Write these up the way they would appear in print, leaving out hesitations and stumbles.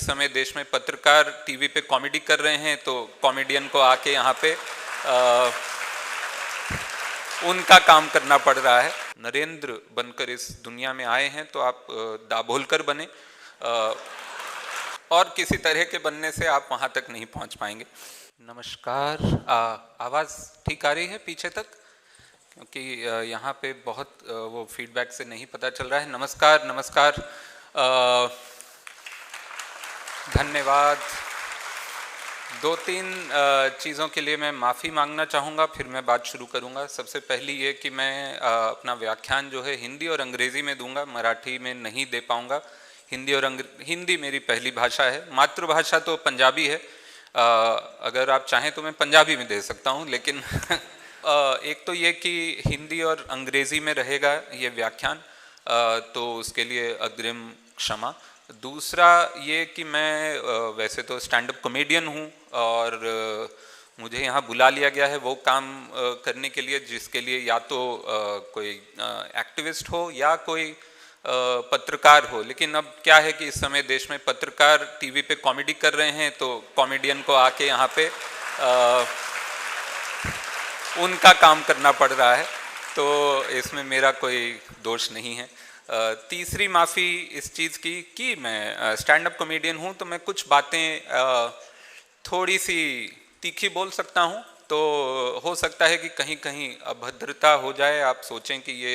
इस समय देश में पत्रकार टीवी पे कॉमेडी कर रहे हैं तो कॉमेडियन को आके यहाँ पे उनका काम करना पड़ रहा है। नरेंद्र बनकर इस दुनिया में आए हैं तो आप दाभोलकर बने, और किसी तरह के बनने से आप वहाँ तक नहीं पहुँच पाएंगे। नमस्कार, आवाज़ ठीक आ रही है पीछे तक? क्योंकि यहाँ पे बहुत वो फीडबैक से नहीं पता चल रहा है। नमस्कार नमस्कार, धन्यवाद। दो तीन चीज़ों के लिए मैं माफ़ी मांगना चाहूँगा, फिर मैं बात शुरू करूँगा। सबसे पहली ये कि मैं अपना व्याख्यान जो है हिंदी और अंग्रेज़ी में दूंगा, मराठी में नहीं दे पाऊँगा। हिंदी मेरी पहली भाषा है, मातृभाषा तो पंजाबी है। अगर आप चाहें तो मैं पंजाबी में दे सकता हूँ, लेकिन एक तो ये कि हिंदी और अंग्रेज़ी में रहेगा ये व्याख्यान, तो उसके लिए अग्रिम क्षमा। दूसरा ये कि मैं वैसे तो स्टैंड अप कॉमेडियन हूँ और मुझे यहाँ बुला लिया गया है वो काम करने के लिए जिसके लिए या तो कोई एक्टिविस्ट हो या कोई पत्रकार हो। लेकिन अब क्या है कि इस समय देश में पत्रकार टीवी पे कॉमेडी कर रहे हैं तो कॉमेडियन को आके यहाँ पे उनका काम करना पड़ रहा है, तो इसमें मेरा कोई दोष नहीं है। तीसरी माफ़ी इस चीज़ की कि मैं स्टैंड अप कॉमेडियन हूँ तो मैं कुछ बातें थोड़ी सी तीखी बोल सकता हूँ, तो हो सकता है कि कहीं कहीं अभद्रता हो जाए, आप सोचें कि ये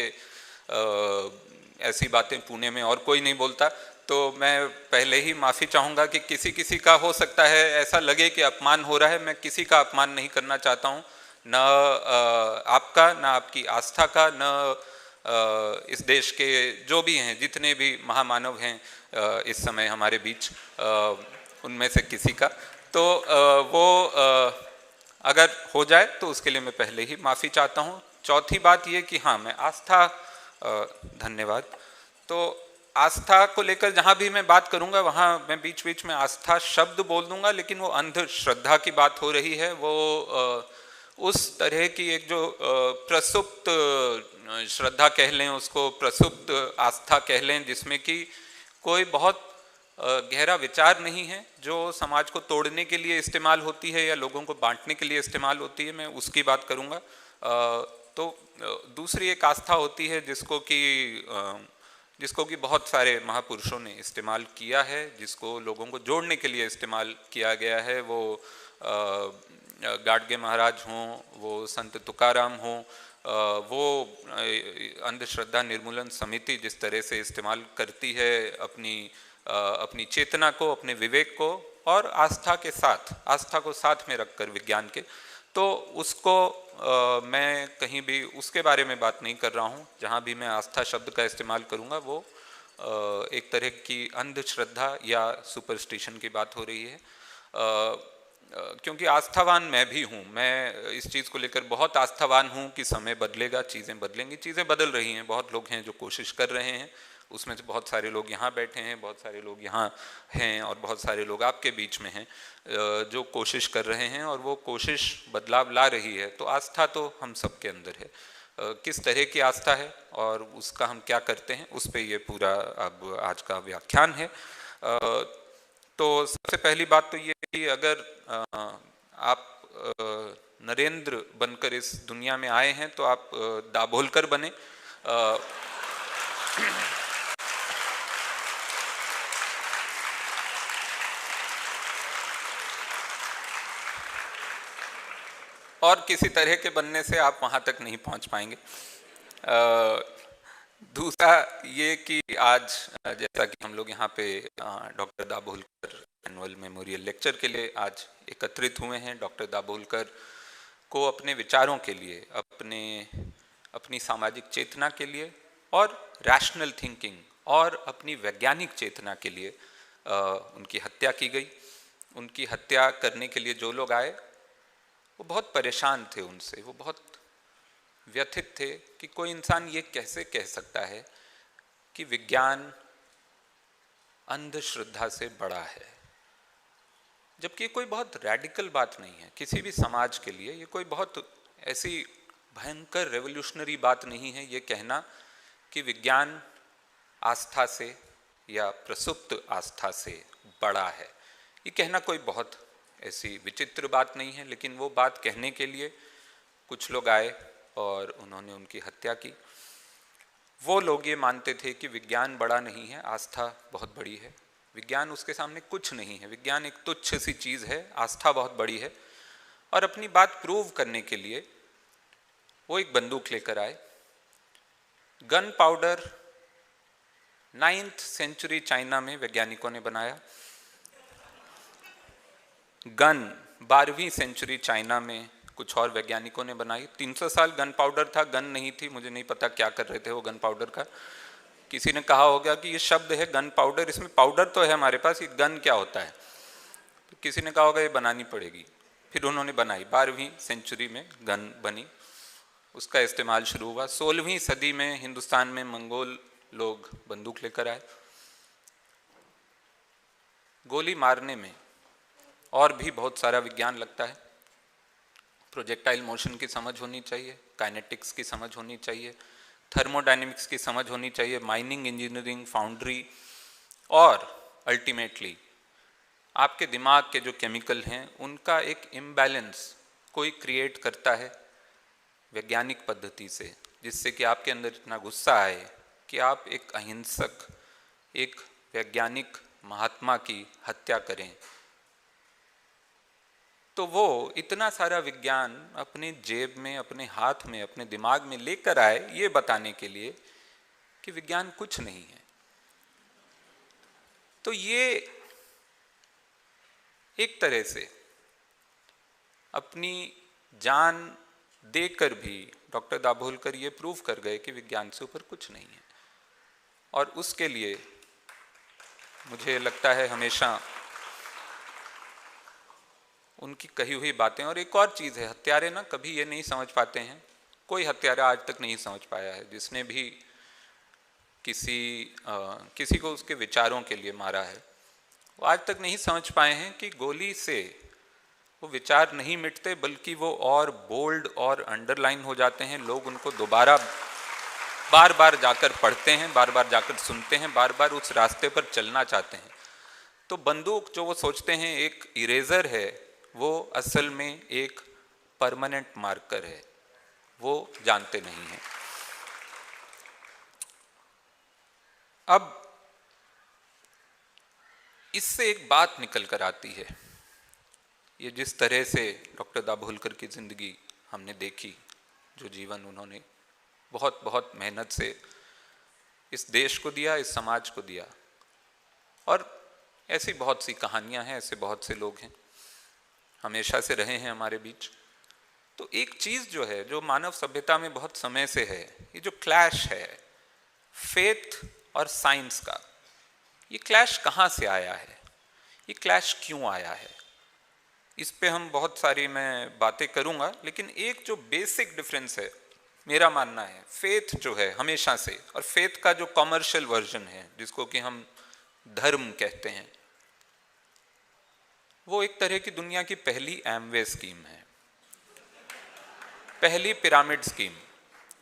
ऐसी बातें पुणे में और कोई नहीं बोलता। तो मैं पहले ही माफ़ी चाहूँगा कि किसी का हो सकता है ऐसा लगे कि अपमान हो रहा है। मैं किसी का अपमान नहीं करना चाहता हूँ, न आपका, न आपकी आस्था का, न इस देश के जो भी हैं, जितने भी महामानव हैं इस समय हमारे बीच, उनमें से किसी का। तो वो अगर हो जाए तो उसके लिए मैं पहले ही माफ़ी चाहता हूँ। चौथी बात ये कि हाँ, मैं आस्था, धन्यवाद। तो आस्था को लेकर जहाँ भी मैं बात करूँगा वहाँ मैं बीच बीच में आस्था शब्द बोल दूँगा, लेकिन वो अंधश्रद्धा की बात हो रही है। वो उस तरह की एक जो प्रसुप्त श्रद्धा कह लें, उसको प्रसुप्त आस्था कह लें, जिसमें कि कोई बहुत गहरा विचार नहीं है, जो समाज को तोड़ने के लिए इस्तेमाल होती है या लोगों को बांटने के लिए इस्तेमाल होती है, मैं उसकी बात करूँगा। तो दूसरी एक आस्था होती है जिसको कि बहुत सारे महापुरुषों ने इस्तेमाल किया है, जिसको लोगों को जोड़ने के लिए इस्तेमाल किया गया है। वो गाडगे महाराज हों, वो संत तुकाराम हों, वो अंधश्रद्धा निर्मूलन समिति जिस तरह से इस्तेमाल करती है अपनी चेतना को, अपने विवेक को और आस्था को साथ में रखकर विज्ञान के, तो उसको मैं कहीं भी उसके बारे में बात नहीं कर रहा हूँ। जहाँ भी मैं आस्था शब्द का इस्तेमाल करूँगा वो एक तरह की अंधश्रद्धा या सुपरस्टिशन की बात हो रही है। क्योंकि आस्थावान मैं भी हूँ, मैं इस चीज़ को लेकर बहुत आस्थावान हूँ कि समय बदलेगा, चीज़ें बदलेंगी। चीज़ें बदल रही हैं, बहुत लोग हैं जो कोशिश कर रहे हैं, उसमें से बहुत सारे लोग यहाँ बैठे हैं, बहुत सारे लोग यहाँ हैं और बहुत सारे लोग आपके बीच में हैं जो कोशिश कर रहे हैं और वो कोशिश बदलाव ला रही है। तो आस्था तो हम सबके अंदर है, किस तरह की आस्था है और उसका हम क्या करते हैं, उस पर ये पूरा अब आज का व्याख्यान है। तो सबसे पहली बात तो ये कि अगर आप नरेंद्र बनकर इस दुनिया में आए हैं तो आप दाभोलकर बने। और किसी तरह के बनने से आप वहाँ तक नहीं पहुँच पाएंगे। दूसरा ये कि आज जैसा कि हम लोग यहाँ पे doctor Dabholkar annual memorial lecture के लिए आज एकत्रित हुए हैं, डॉक्टर दाभोलकर को अपने विचारों के लिए, अपनी सामाजिक चेतना के लिए और रैशनल थिंकिंग और अपनी वैज्ञानिक चेतना के लिए उनकी हत्या की गई। उनकी हत्या करने के लिए जो लोग आए वो बहुत परेशान थे उनसे, वो बहुत व्यथित थे कि कोई इंसान ये कैसे कह सकता है कि विज्ञान अंधश्रद्धा से बड़ा है, जबकि कोई बहुत रैडिकल बात नहीं है किसी भी समाज के लिए। ये कोई बहुत ऐसी भयंकर रेवोल्यूशनरी बात नहीं है ये कहना कि विज्ञान आस्था से या प्रसुप्त आस्था से बड़ा है। ये कहना कोई बहुत ऐसी विचित्र बात नहीं है, लेकिन वो बात कहने के लिए कुछ लोग आए और उन्होंने उनकी हत्या की। वो लोग ये मानते थे कि विज्ञान बड़ा नहीं है, आस्था बहुत बड़ी है। विज्ञान उसके सामने कुछ नहीं है, विज्ञान एक तुच्छ सी चीज़ है, आस्था बहुत बड़ी है। और अपनी बात प्रूव करने के लिए वो एक बंदूक लेकर आए। Gun powder 9th century China में वैज्ञानिकों ने बनाया। गन 12वीं सेंचुरी चाइना में कुछ और वैज्ञानिकों ने बनाई। 300 साल गन पाउडर था, गन नहीं थी। मुझे नहीं पता क्या कर रहे थे वो गन पाउडर का। किसी ने कहा होगा कि ये शब्द है गन पाउडर, इसमें पाउडर तो है हमारे पास, ये गन क्या होता है। तो किसी ने कहा होगा ये बनानी पड़ेगी। फिर उन्होंने बनाई, 12वीं सेंचुरी में गन बनी, उसका इस्तेमाल शुरू हुआ। 16वीं सदी में हिंदुस्तान में मंगोल लोग बंदूक लेकर आए। गोली मारने में और भी बहुत सारा विज्ञान लगता है। प्रोजेक्टाइल मोशन की समझ होनी चाहिए, काइनेटिक्स की समझ होनी चाहिए, थर्मोडायनेमिक्स की समझ होनी चाहिए, माइनिंग इंजीनियरिंग, फाउंड्री, और अल्टीमेटली आपके दिमाग के जो केमिकल हैं उनका एक इम्बैलेंस कोई क्रिएट करता है वैज्ञानिक पद्धति से, जिससे कि आपके अंदर इतना गुस्सा आए कि आप एक अहिंसक, एक वैज्ञानिक महात्मा की हत्या करें। तो वो इतना सारा विज्ञान अपने जेब में, अपने हाथ में, अपने दिमाग में लेकर आए ये बताने के लिए कि विज्ञान कुछ नहीं है। तो ये एक तरह से अपनी जान देकर भी डॉक्टर दाभोलकर ये प्रूव कर गए कि विज्ञान से ऊपर कुछ नहीं है। और उसके लिए मुझे लगता है हमेशा उनकी कही हुई बातें। और एक और चीज़ है, हत्यारे ना कभी ये नहीं समझ पाते हैं, कोई हत्यारा आज तक नहीं समझ पाया है जिसने भी किसी को उसके विचारों के लिए मारा है, वो आज तक नहीं समझ पाए हैं कि गोली से वो विचार नहीं मिटते, बल्कि वो और बोल्ड और अंडरलाइन हो जाते हैं। लोग उनको दोबारा बार बार जाकर पढ़ते हैं, बार बार जाकर सुनते हैं, बार बार उस रास्ते पर चलना चाहते हैं। तो बंदूक जो वो सोचते हैं एक इरेजर है, वो असल में एक परमानेंट मार्कर है, वो जानते नहीं हैं। अब इससे एक बात निकल कर आती है, ये जिस तरह से डॉक्टर दाभोलकर की जिंदगी हमने देखी, जो जीवन उन्होंने बहुत बहुत मेहनत से इस देश को दिया, इस समाज को दिया, और ऐसी बहुत सी कहानियां हैं, ऐसे बहुत से लोग हैं हमेशा से रहे हैं हमारे बीच। तो एक चीज जो है, जो मानव सभ्यता में बहुत समय से है, ये जो क्लैश है फेथ और साइंस का, ये क्लैश कहाँ से आया है, ये क्लैश क्यों आया है, इस पे हम बहुत सारी मैं बातें करूंगा। लेकिन एक जो बेसिक डिफरेंस है, मेरा मानना है, फेथ जो है हमेशा से, और फेथ का जो कॉमर्शियल वर्जन है जिसको कि हम धर्म कहते हैं, वो एक तरह की दुनिया की पहली एमवे स्कीम है, पहली पिरामिड स्कीम,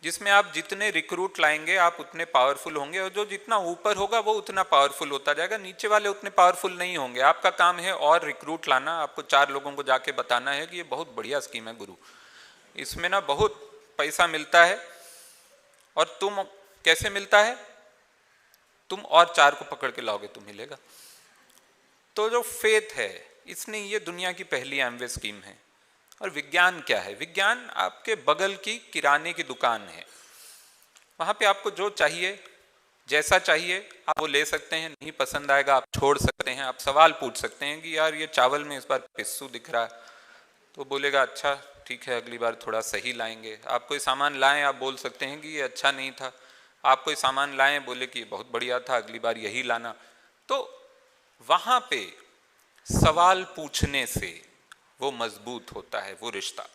जिसमें आप जितने रिक्रूट लाएंगे आप उतने पावरफुल होंगे, और जो जितना ऊपर होगा वो उतना पावरफुल होता जाएगा, नीचे वाले उतने पावरफुल नहीं होंगे। आपका काम है और रिक्रूट लाना, आपको 4 लोगों को जाके बताना है कि ये बहुत बढ़िया स्कीम है गुरु, इसमें ना बहुत पैसा मिलता है, और तुम कैसे मिलता है, तुम और 4 को पकड़ के लाओगे तो मिलेगा। तो जो फेथ है, इसने ये दुनिया की पहली एमवे स्कीम है। और विज्ञान क्या है, विज्ञान आपके बगल की किराने की दुकान है, वहां पे आपको जो चाहिए, जैसा चाहिए आप वो ले सकते हैं, नहीं पसंद आएगा आप छोड़ सकते हैं। आप सवाल पूछ सकते हैं कि यार ये चावल में इस बार पिस्सू दिख रहा है, तो बोलेगा अच्छा ठीक है अगली बार थोड़ा सही लाएंगे। आप कोई सामान लाएं, आप बोल सकते हैं कि ये अच्छा नहीं था। आप कोई सामान लाएं, बोले कि ये बहुत बढ़िया था, अगली बार यही लाना। तो वहां पे सवाल पूछने से वो मजबूत होता है वो रिश्ता,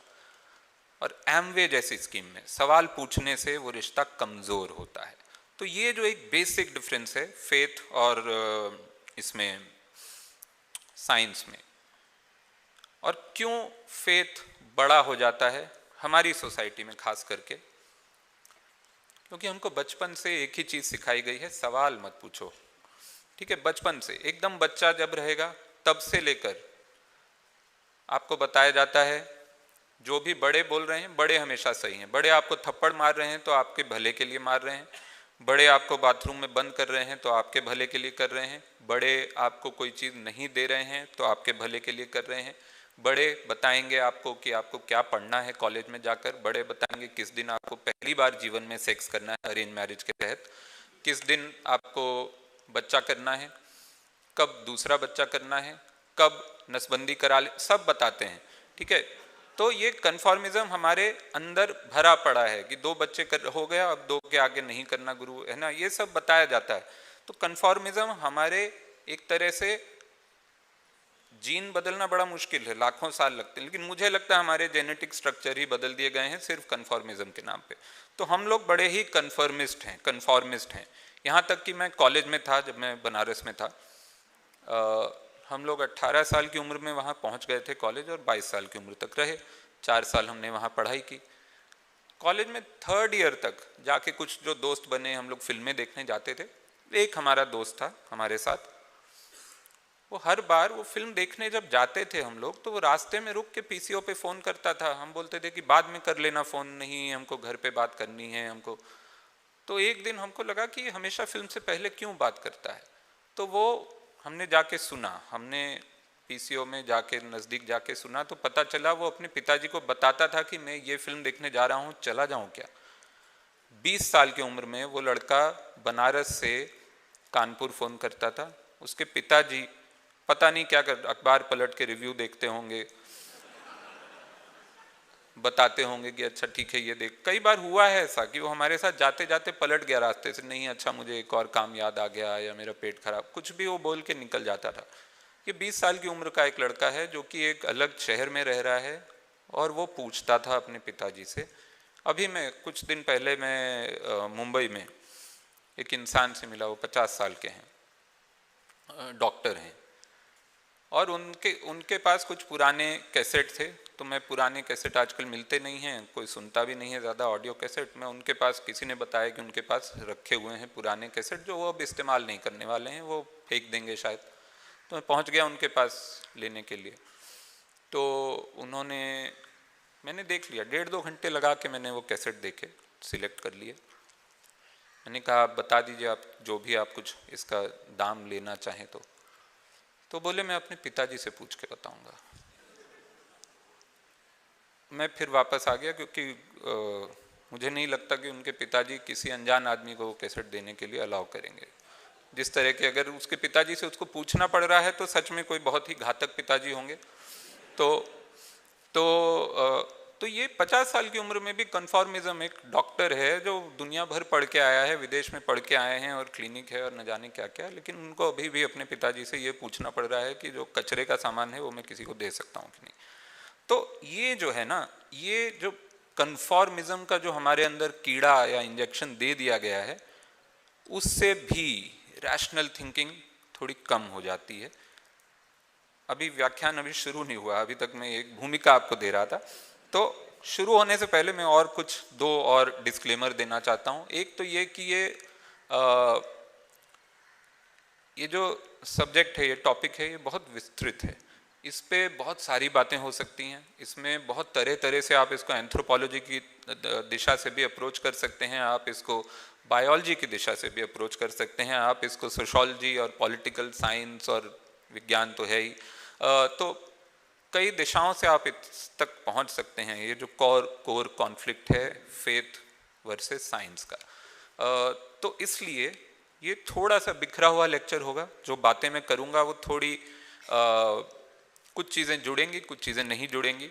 और एमवे जैसी स्कीम में सवाल पूछने से वो रिश्ता कमजोर होता है। तो ये जो एक बेसिक डिफरेंस है फेथ और इसमें साइंस में। और क्यों फेथ बड़ा हो जाता है हमारी सोसाइटी में खास करके, क्योंकि हमको बचपन से एक ही चीज सिखाई गई है, सवाल मत पूछो, ठीक है, बचपन से एकदम बच्चा जब रहेगा तब से लेकर आपको बताया जाता है जो भी बड़े बोल रहे हैं, बड़े हमेशा सही हैं। बड़े आपको थप्पड़ मार रहे हैं तो आपके भले के लिए मार रहे हैं, बड़े आपको बाथरूम में बंद कर रहे हैं तो आपके भले के लिए कर रहे हैं, बड़े आपको कोई चीज़ नहीं दे रहे हैं तो आपके भले के लिए कर रहे हैं, बड़े बताएंगे आपको कि आपको क्या पढ़ना है कॉलेज में जाकर, बड़े बताएंगे किस दिन आपको पहली बार जीवन में सेक्स करना है अरेंज मैरिज के तहत, किस दिन आपको बच्चा करना है, कब दूसरा बच्चा करना है, कब नसबंदी करा ले, सब बताते हैं। ठीक है, तो ये कन्फॉर्मिज्म हमारे अंदर भरा पड़ा है कि 2 बच्चे हो गया, अब 2 के आगे नहीं करना गुरु, है ना, ये सब बताया जाता है। तो कन्फॉर्मिज्म हमारे एक तरह से जीन बदलना बड़ा मुश्किल है, लाखों साल लगते हैं, लेकिन मुझे लगता है हमारे जेनेटिक स्ट्रक्चर ही बदल दिए गए हैं सिर्फ कन्फॉर्मिज्म के नाम पे। तो हम लोग बड़े ही कन्फॉर्मिस्ट हैं। यहाँ तक कि मैं कॉलेज में था, जब मैं बनारस में था, हम लोग 18 साल की उम्र में वहाँ पहुँच गए थे कॉलेज, और 22 साल की उम्र तक रहे। 4 साल हमने वहाँ पढ़ाई की। कॉलेज में 3rd ईयर तक जाके कुछ जो दोस्त बने, हम लोग फिल्में देखने जाते थे। एक हमारा दोस्त था हमारे साथ, वो हर बार वो फिल्म देखने जब जाते थे हम लोग, तो वो रास्ते में रुक के पीसीओ पे फ़ोन करता था। हम बोलते थे कि बाद में कर लेना फ़ोन, नहीं हमको घर पे बात करनी है हमको। तो एक दिन हमको लगा कि हमेशा फिल्म से पहले क्यों बात करता है। तो वो हमने जाके सुना, हमने पीसीओ में जाके नज़दीक जाके सुना, तो पता चला वो अपने पिताजी को बताता था कि मैं ये फिल्म देखने जा रहा हूँ, चला जाऊँ क्या। 20 साल की उम्र में वो लड़का बनारस से कानपुर फ़ोन करता था। उसके पिताजी पता नहीं क्या कर, अखबार पलट के रिव्यू देखते होंगे, बताते होंगे कि अच्छा ठीक है ये देख। कई बार हुआ है ऐसा कि वो हमारे साथ जाते जाते पलट गया रास्ते से, नहीं अच्छा मुझे एक और काम याद आ गया, या मेरा पेट खराब, कुछ भी वो बोल के निकल जाता था। कि 20 साल की उम्र का एक लड़का है जो कि एक अलग शहर में रह रहा है, और वो पूछता था अपने पिताजी से। अभी मैं कुछ दिन पहले मैं मुंबई में एक इंसान से मिला, वो 50 साल के हैं, डॉक्टर हैं, और उनके पास कुछ पुराने कैसेट थे। तो मैं पुराने कैसेट आजकल मिलते नहीं हैं, कोई सुनता भी नहीं है ज़्यादा ऑडियो कैसेट। मैं उनके पास, किसी ने बताया कि उनके पास रखे हुए हैं पुराने कैसेट जो वो अब इस्तेमाल नहीं करने वाले हैं, वो फेंक देंगे शायद। तो मैं पहुंच गया उनके पास लेने के लिए। तो मैंने देख लिया, 1.5-2 घंटे लगा के मैंने वो कैसेट देखे, सिलेक्ट कर लिए। मैंने कहा आप बता दीजिए, आप जो भी आप कुछ इसका दाम लेना चाहें तो बोले मैं अपने पिताजी से पूछ के बताऊंगा। मैं फिर वापस आ गया, क्योंकि मुझे नहीं लगता कि उनके पिताजी किसी अनजान आदमी को कैसेट देने के लिए अलाउ करेंगे। जिस तरह के अगर उसके पिताजी से उसको पूछना पड़ रहा है तो सच में कोई बहुत ही घातक पिताजी होंगे। तो ये 50 साल की उम्र में भी कन्फॉर्मिज्म, एक डॉक्टर है जो दुनिया भर पढ़ के आया है, विदेश में पढ़ के आए हैं, और क्लिनिक है और न जाने क्या क्या, लेकिन उनको अभी भी अपने पिताजी से ये पूछना पड़ रहा है कि जो कचरे का सामान है वो मैं किसी को दे सकता हूँ कि नहीं। तो ये जो है ना, ये जो कन्फॉर्मिज्म का जो हमारे अंदर कीड़ा या इंजेक्शन दे दिया गया है, उससे भी रैशनल थिंकिंग थोड़ी कम हो जाती है। अभी व्याख्यान अभी शुरू नहीं हुआ, अभी तक मैं एक भूमिका आपको दे रहा था। तो शुरू होने से पहले मैं और कुछ 2 और डिस्क्लेमर देना चाहता हूँ। एक तो ये कि ये जो सब्जेक्ट है, ये टॉपिक है, ये बहुत विस्तृत है। इस पे बहुत सारी बातें हो सकती हैं। इसमें बहुत तरह तरह से आप इसको एंथ्रोपोलॉजी की दिशा से भी अप्रोच कर सकते हैं, आप इसको बायोलॉजी की दिशा से भी अप्रोच कर सकते हैं, आप इसको सोशोलॉजी और पॉलिटिकल साइंस और विज्ञान तो है ही, तो कई दिशाओं से आप इस तक पहुंच सकते हैं। ये जो कोर कॉन्फ्लिक्ट है फेथ वर्सेस साइंस का, तो इसलिए ये थोड़ा सा बिखरा हुआ लेक्चर होगा। जो बातें मैं करूँगा वो थोड़ी कुछ चीज़ें जुड़ेंगी, कुछ चीज़ें नहीं जुड़ेंगी।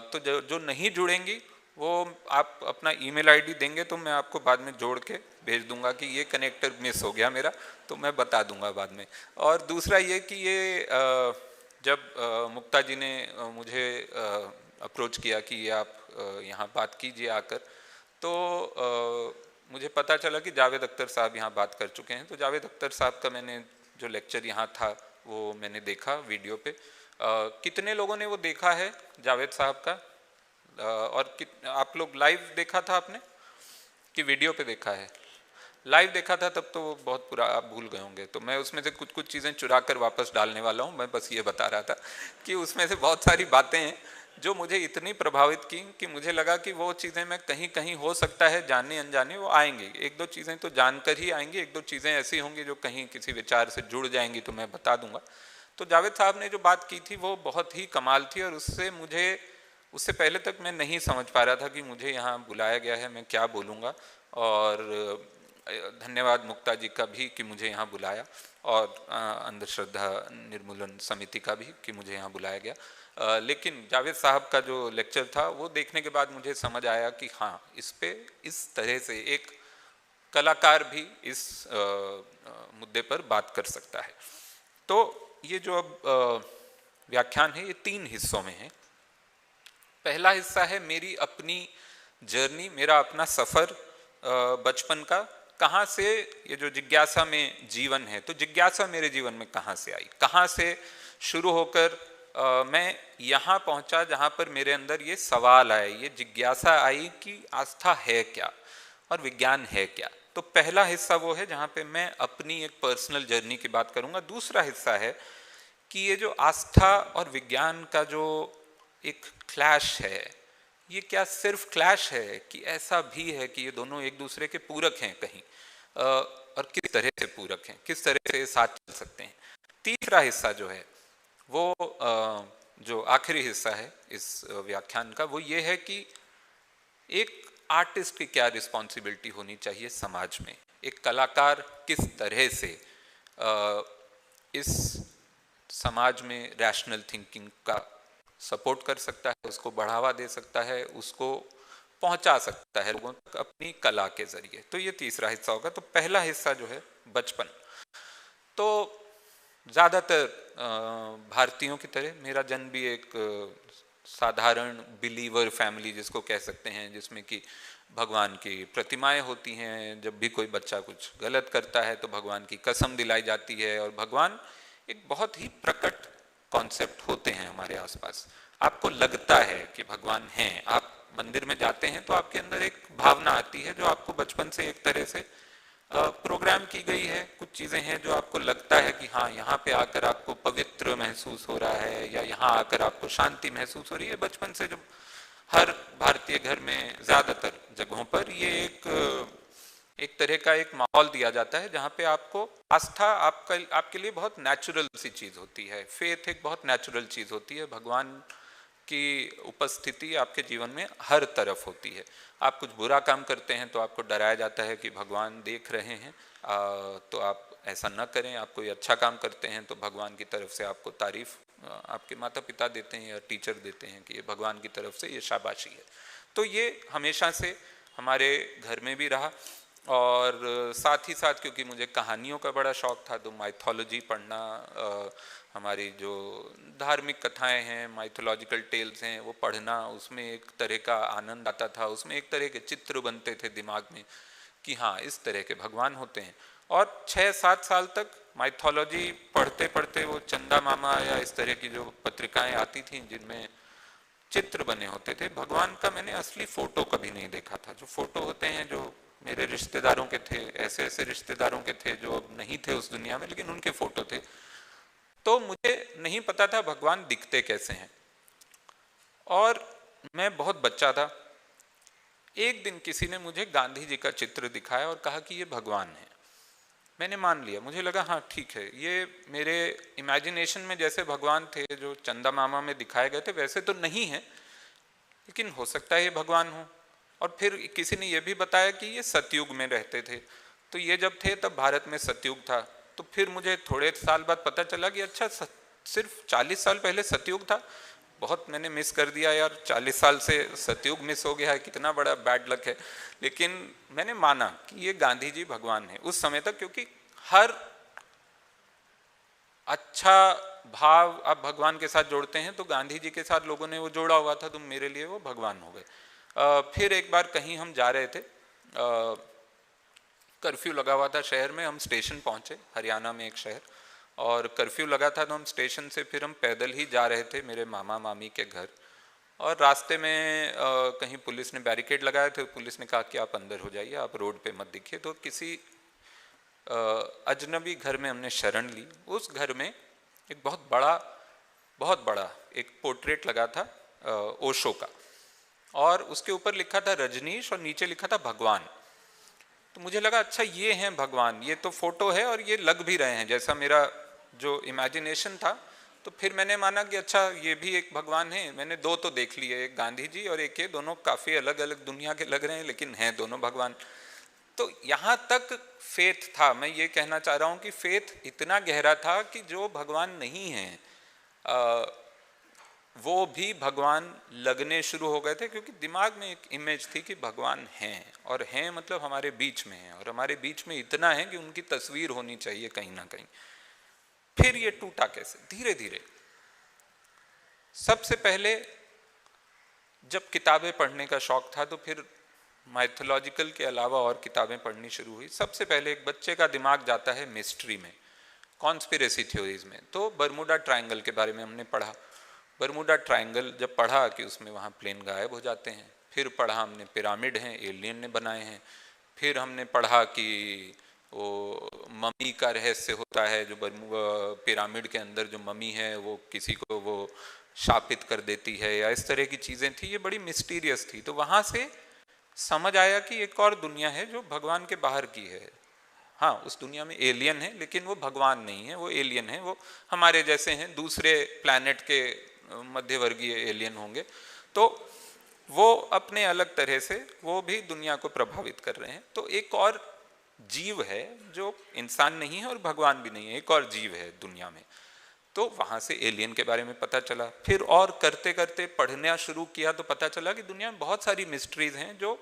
तो जो नहीं जुड़ेंगी वो आप अपना ईमेल आईडी देंगे तो मैं आपको बाद में जोड़ के भेज दूंगा कि ये कनेक्टर मिस हो गया मेरा, तो मैं बता दूंगा बाद में। और दूसरा ये कि ये जब मुक्ता जी ने मुझे अप्रोच किया कि ये आप यहाँ बात कीजिए आकर, तो मुझे पता चला कि जावेद अख्तर साहब यहाँ बात कर चुके हैं। तो जावेद अख्तर साहब का मैंने जो लेक्चर यहाँ था वो मैंने देखा वीडियो पे। कितने लोगों ने वो देखा है जावेद साहब का? और आप लोग लाइव देखा था आपने कि वीडियो पे देखा है? लाइव देखा था तब तो वो बहुत पूरा आप भूल गए होंगे, तो मैं उसमें से कुछ कुछ चीज़ें चुरा कर वापस डालने वाला हूँ। मैं बस ये बता रहा था कि उसमें से बहुत सारी बातें हैं जो मुझे इतनी प्रभावित की कि मुझे लगा कि वो चीज़ें मैं कहीं कहीं हो सकता है जाने अनजाने वो आएंगी, एक दो चीज़ें तो जानकर ही आएंगी, एक दो चीज़ें ऐसी होंगी जो कहीं किसी विचार से जुड़ जाएंगी तो मैं बता दूंगा। तो जावेद साहब ने जो बात की थी वो बहुत ही कमाल थी, और उससे पहले तक मैं नहीं समझ पा रहा था कि मुझे यहाँ बुलाया गया है, मैं क्या बोलूँगा। और धन्यवाद मुक्ता जी का भी कि मुझे यहाँ बुलाया, और अंधश्रद्धा निर्मूलन समिति का भी कि मुझे यहाँ बुलाया गया। लेकिन जावेद साहब का जो लेक्चर था वो देखने के बाद मुझे समझ आया कि हाँ, इस पे इस तरह से एक कलाकार भी इस मुद्दे पर बात कर सकता है। तो ये जो अब व्याख्यान है ये 3 हिस्सों में है। पहला हिस्सा है मेरी अपनी जर्नी, मेरा अपना सफ़र बचपन का, कहाँ से ये जो जिज्ञासा में जीवन है, तो जिज्ञासा मेरे जीवन में कहाँ से आई, कहाँ से शुरू होकर मैं यहाँ पहुँचा जहाँ पर मेरे अंदर ये सवाल आए, ये जिज्ञासा आई कि आस्था है क्या और विज्ञान है क्या। तो पहला हिस्सा वो है जहाँ पे मैं अपनी एक पर्सनल जर्नी की बात करूँगा। दूसरा हिस्सा है कि ये जो आस्था और विज्ञान का जो एक क्लैश है, ये क्या सिर्फ क्लैश है कि ऐसा भी है कि ये दोनों एक दूसरे के पूरक हैं कहीं, और किस तरह से पूरक हैं, किस तरह से साथ चल सकते हैं। तीसरा हिस्सा जो है वो जो आखिरी हिस्सा है इस व्याख्यान का, वो ये है कि एक आर्टिस्ट की क्या रिस्पॉन्सिबिलिटी होनी चाहिए समाज में, एक कलाकार किस तरह से इस समाज में रैशनल थिंकिंग का सपोर्ट कर सकता है, उसको बढ़ावा दे सकता है, उसको पहुंचा सकता है लोगों तक अपनी कला के जरिए। तो ये तीसरा हिस्सा होगा। तो पहला हिस्सा जो है बचपन, तो ज़्यादातर भारतीयों की तरह मेरा जन्म भी एक साधारण बिलीवर फैमिली जिसको कह सकते हैं, जिसमें कि भगवान की प्रतिमाएं होती हैं, जब भी कोई बच्चा कुछ गलत करता है तो भगवान की कसम दिलाई जाती है, और भगवान एक बहुत ही प्रकट कॉन्सेप्ट होते हैं हमारे आसपास। आपको लगता है कि भगवान हैं, आप मंदिर में जाते हैं तो आपके अंदर एक भावना आती है जो आपको बचपन से एक तरह से प्रोग्राम की गई है। कुछ चीज़ें हैं जो आपको लगता है कि हाँ, यहाँ पे आकर आपको पवित्र महसूस हो रहा है, या यहाँ आकर आपको शांति महसूस हो रही है। बचपन से जो हर भारतीय घर में ज़्यादातर जगहों पर ये एक तरह का एक माहौल दिया जाता है जहाँ पे आपको आस्था आपके लिए बहुत नेचुरल सी चीज़ होती है। फेथ एक बहुत नेचुरल चीज़ होती है। भगवान की उपस्थिति आपके जीवन में हर तरफ होती है। आप कुछ बुरा काम करते हैं तो आपको डराया जाता है कि भगवान देख रहे हैं, तो आप ऐसा न करें। आप कोई अच्छा काम करते हैं तो भगवान की तरफ से आपको तारीफ आपके माता पिता देते हैं या टीचर देते हैं कि ये भगवान की तरफ से ये शाबाशी है। तो ये हमेशा से हमारे घर में भी रहा। और साथ ही साथ क्योंकि मुझे कहानियों का बड़ा शौक था तो माइथोलॉजी पढ़ना, हमारी जो धार्मिक कथाएं हैं, माइथोलॉजिकल टेल्स हैं, वो पढ़ना, उसमें एक तरह का आनंद आता था। उसमें एक तरह के चित्र बनते थे दिमाग में कि हाँ, इस तरह के भगवान होते हैं। और 6-7 साल तक माइथोलॉजी पढ़ते पढ़ते वो चंदा मामा या इस तरह की जो पत्रिकाएं आती थीं जिनमें चित्र बने होते थे, भगवान का मैंने असली फोटो कभी नहीं देखा था। जो फोटो होते हैं जो मेरे रिश्तेदारों के थे, ऐसे ऐसे रिश्तेदारों के थे जो अब नहीं थे उस दुनिया में, लेकिन उनके फोटो थे। तो मुझे नहीं पता था भगवान दिखते कैसे हैं। और मैं बहुत बच्चा था। एक दिन किसी ने मुझे गांधी जी का चित्र दिखाया और कहा कि ये भगवान है। मैंने मान लिया, मुझे लगा हाँ ठीक है, ये मेरे इमेजिनेशन में जैसे भगवान थे जो चंदा मामा में दिखाए गए थे वैसे तो नहीं है, लेकिन हो सकता है ये भगवान हो। और फिर किसी ने ये भी बताया कि ये सतयुग में रहते थे। तो ये जब थे तब भारत में सतयुग था। तो फिर मुझे थोड़े साल बाद पता चला कि अच्छा सिर्फ 40 साल पहले सतयुग था। बहुत मैंने मिस कर दिया यार, 40 साल से सतयुग मिस हो गया है, कितना बड़ा बैड लक है। लेकिन मैंने माना कि ये गांधी जी भगवान है उस समय तक, क्योंकि हर अच्छा भाव आप भगवान के साथ जोड़ते हैं, तो गांधी जी के साथ लोगों ने वो जोड़ा हुआ था, तो मेरे लिए वो भगवान हो गए। फिर एक बार कहीं हम जा रहे थे, कर्फ्यू लगा हुआ था शहर में, हम स्टेशन पहुंचे, हरियाणा में एक शहर, और कर्फ्यू लगा था तो हम स्टेशन से फिर हम पैदल ही जा रहे थे मेरे मामा मामी के घर। और रास्ते में कहीं पुलिस ने बैरिकेड लगाए थे, पुलिस ने कहा कि आप अंदर हो जाइए, आप रोड पे मत दिखिए। तो किसी अजनबी घर में हमने शरण ली। उस घर में एक बहुत बड़ा एक पोर्ट्रेट लगा था ओशो का, और उसके ऊपर लिखा था रजनीश और नीचे लिखा था भगवान। तो मुझे लगा अच्छा ये हैं भगवान, ये तो फोटो है और ये लग भी रहे हैं जैसा मेरा जो इमेजिनेशन था। तो फिर मैंने माना कि अच्छा ये भी एक भगवान है। मैंने दो तो देख लिए, एक गांधी जी और एक ये, दोनों काफ़ी अलग अलग दुनिया के लग रहे हैं लेकिन हैं दोनों भगवान। तो यहाँ तक फेथ था। मैं ये कहना चाह रहा हूँ कि फेथ इतना गहरा था कि जो भगवान नहीं है वो भी भगवान लगने शुरू हो गए थे, क्योंकि दिमाग में एक इमेज थी कि भगवान हैं, और हैं मतलब हमारे बीच में हैं, और हमारे बीच में इतना है कि उनकी तस्वीर होनी चाहिए कहीं ना कहीं। फिर ये टूटा कैसे? धीरे धीरे। सबसे पहले जब किताबें पढ़ने का शौक था तो फिर माइथोलॉजिकल के अलावा और किताबें पढ़नी शुरू हुई। सबसे पहले एक बच्चे का दिमाग जाता है मिस्ट्री में, कॉन्स्पिरेसी थ्योरीज में। तो बर्मुडा ट्रायंगल के बारे में हमने पढ़ा। बर्मुडा ट्रायंगल जब पढ़ा कि उसमें वहाँ प्लेन गायब हो जाते हैं। फिर पढ़ा हमने पिरामिड हैं, एलियन ने बनाए हैं। फिर हमने पढ़ा कि वो मम्मी का रहस्य होता है, जो पिरामिड के अंदर जो मम्मी है वो किसी को वो शापित कर देती है, या इस तरह की चीज़ें थी। ये बड़ी मिस्टीरियस थी। तो वहाँ से समझ आया कि एक और दुनिया है जो भगवान के बाहर की है। हाँ, उस दुनिया में एलियन है लेकिन वो भगवान नहीं है, वो एलियन है, वो हमारे जैसे हैं, दूसरे प्लैनेट के मध्यवर्गीय एलियन होंगे। तो वो अपने अलग तरह से वो भी दुनिया को प्रभावित कर रहे हैं। तो एक और जीव है जो इंसान नहीं है और भगवान भी नहीं है, एक और जीव है दुनिया में। तो वहाँ से एलियन के बारे में पता चला। फिर और करते करते पढ़ना शुरू किया तो पता चला कि दुनिया में बहुत सारी मिस्ट्रीज हैं जो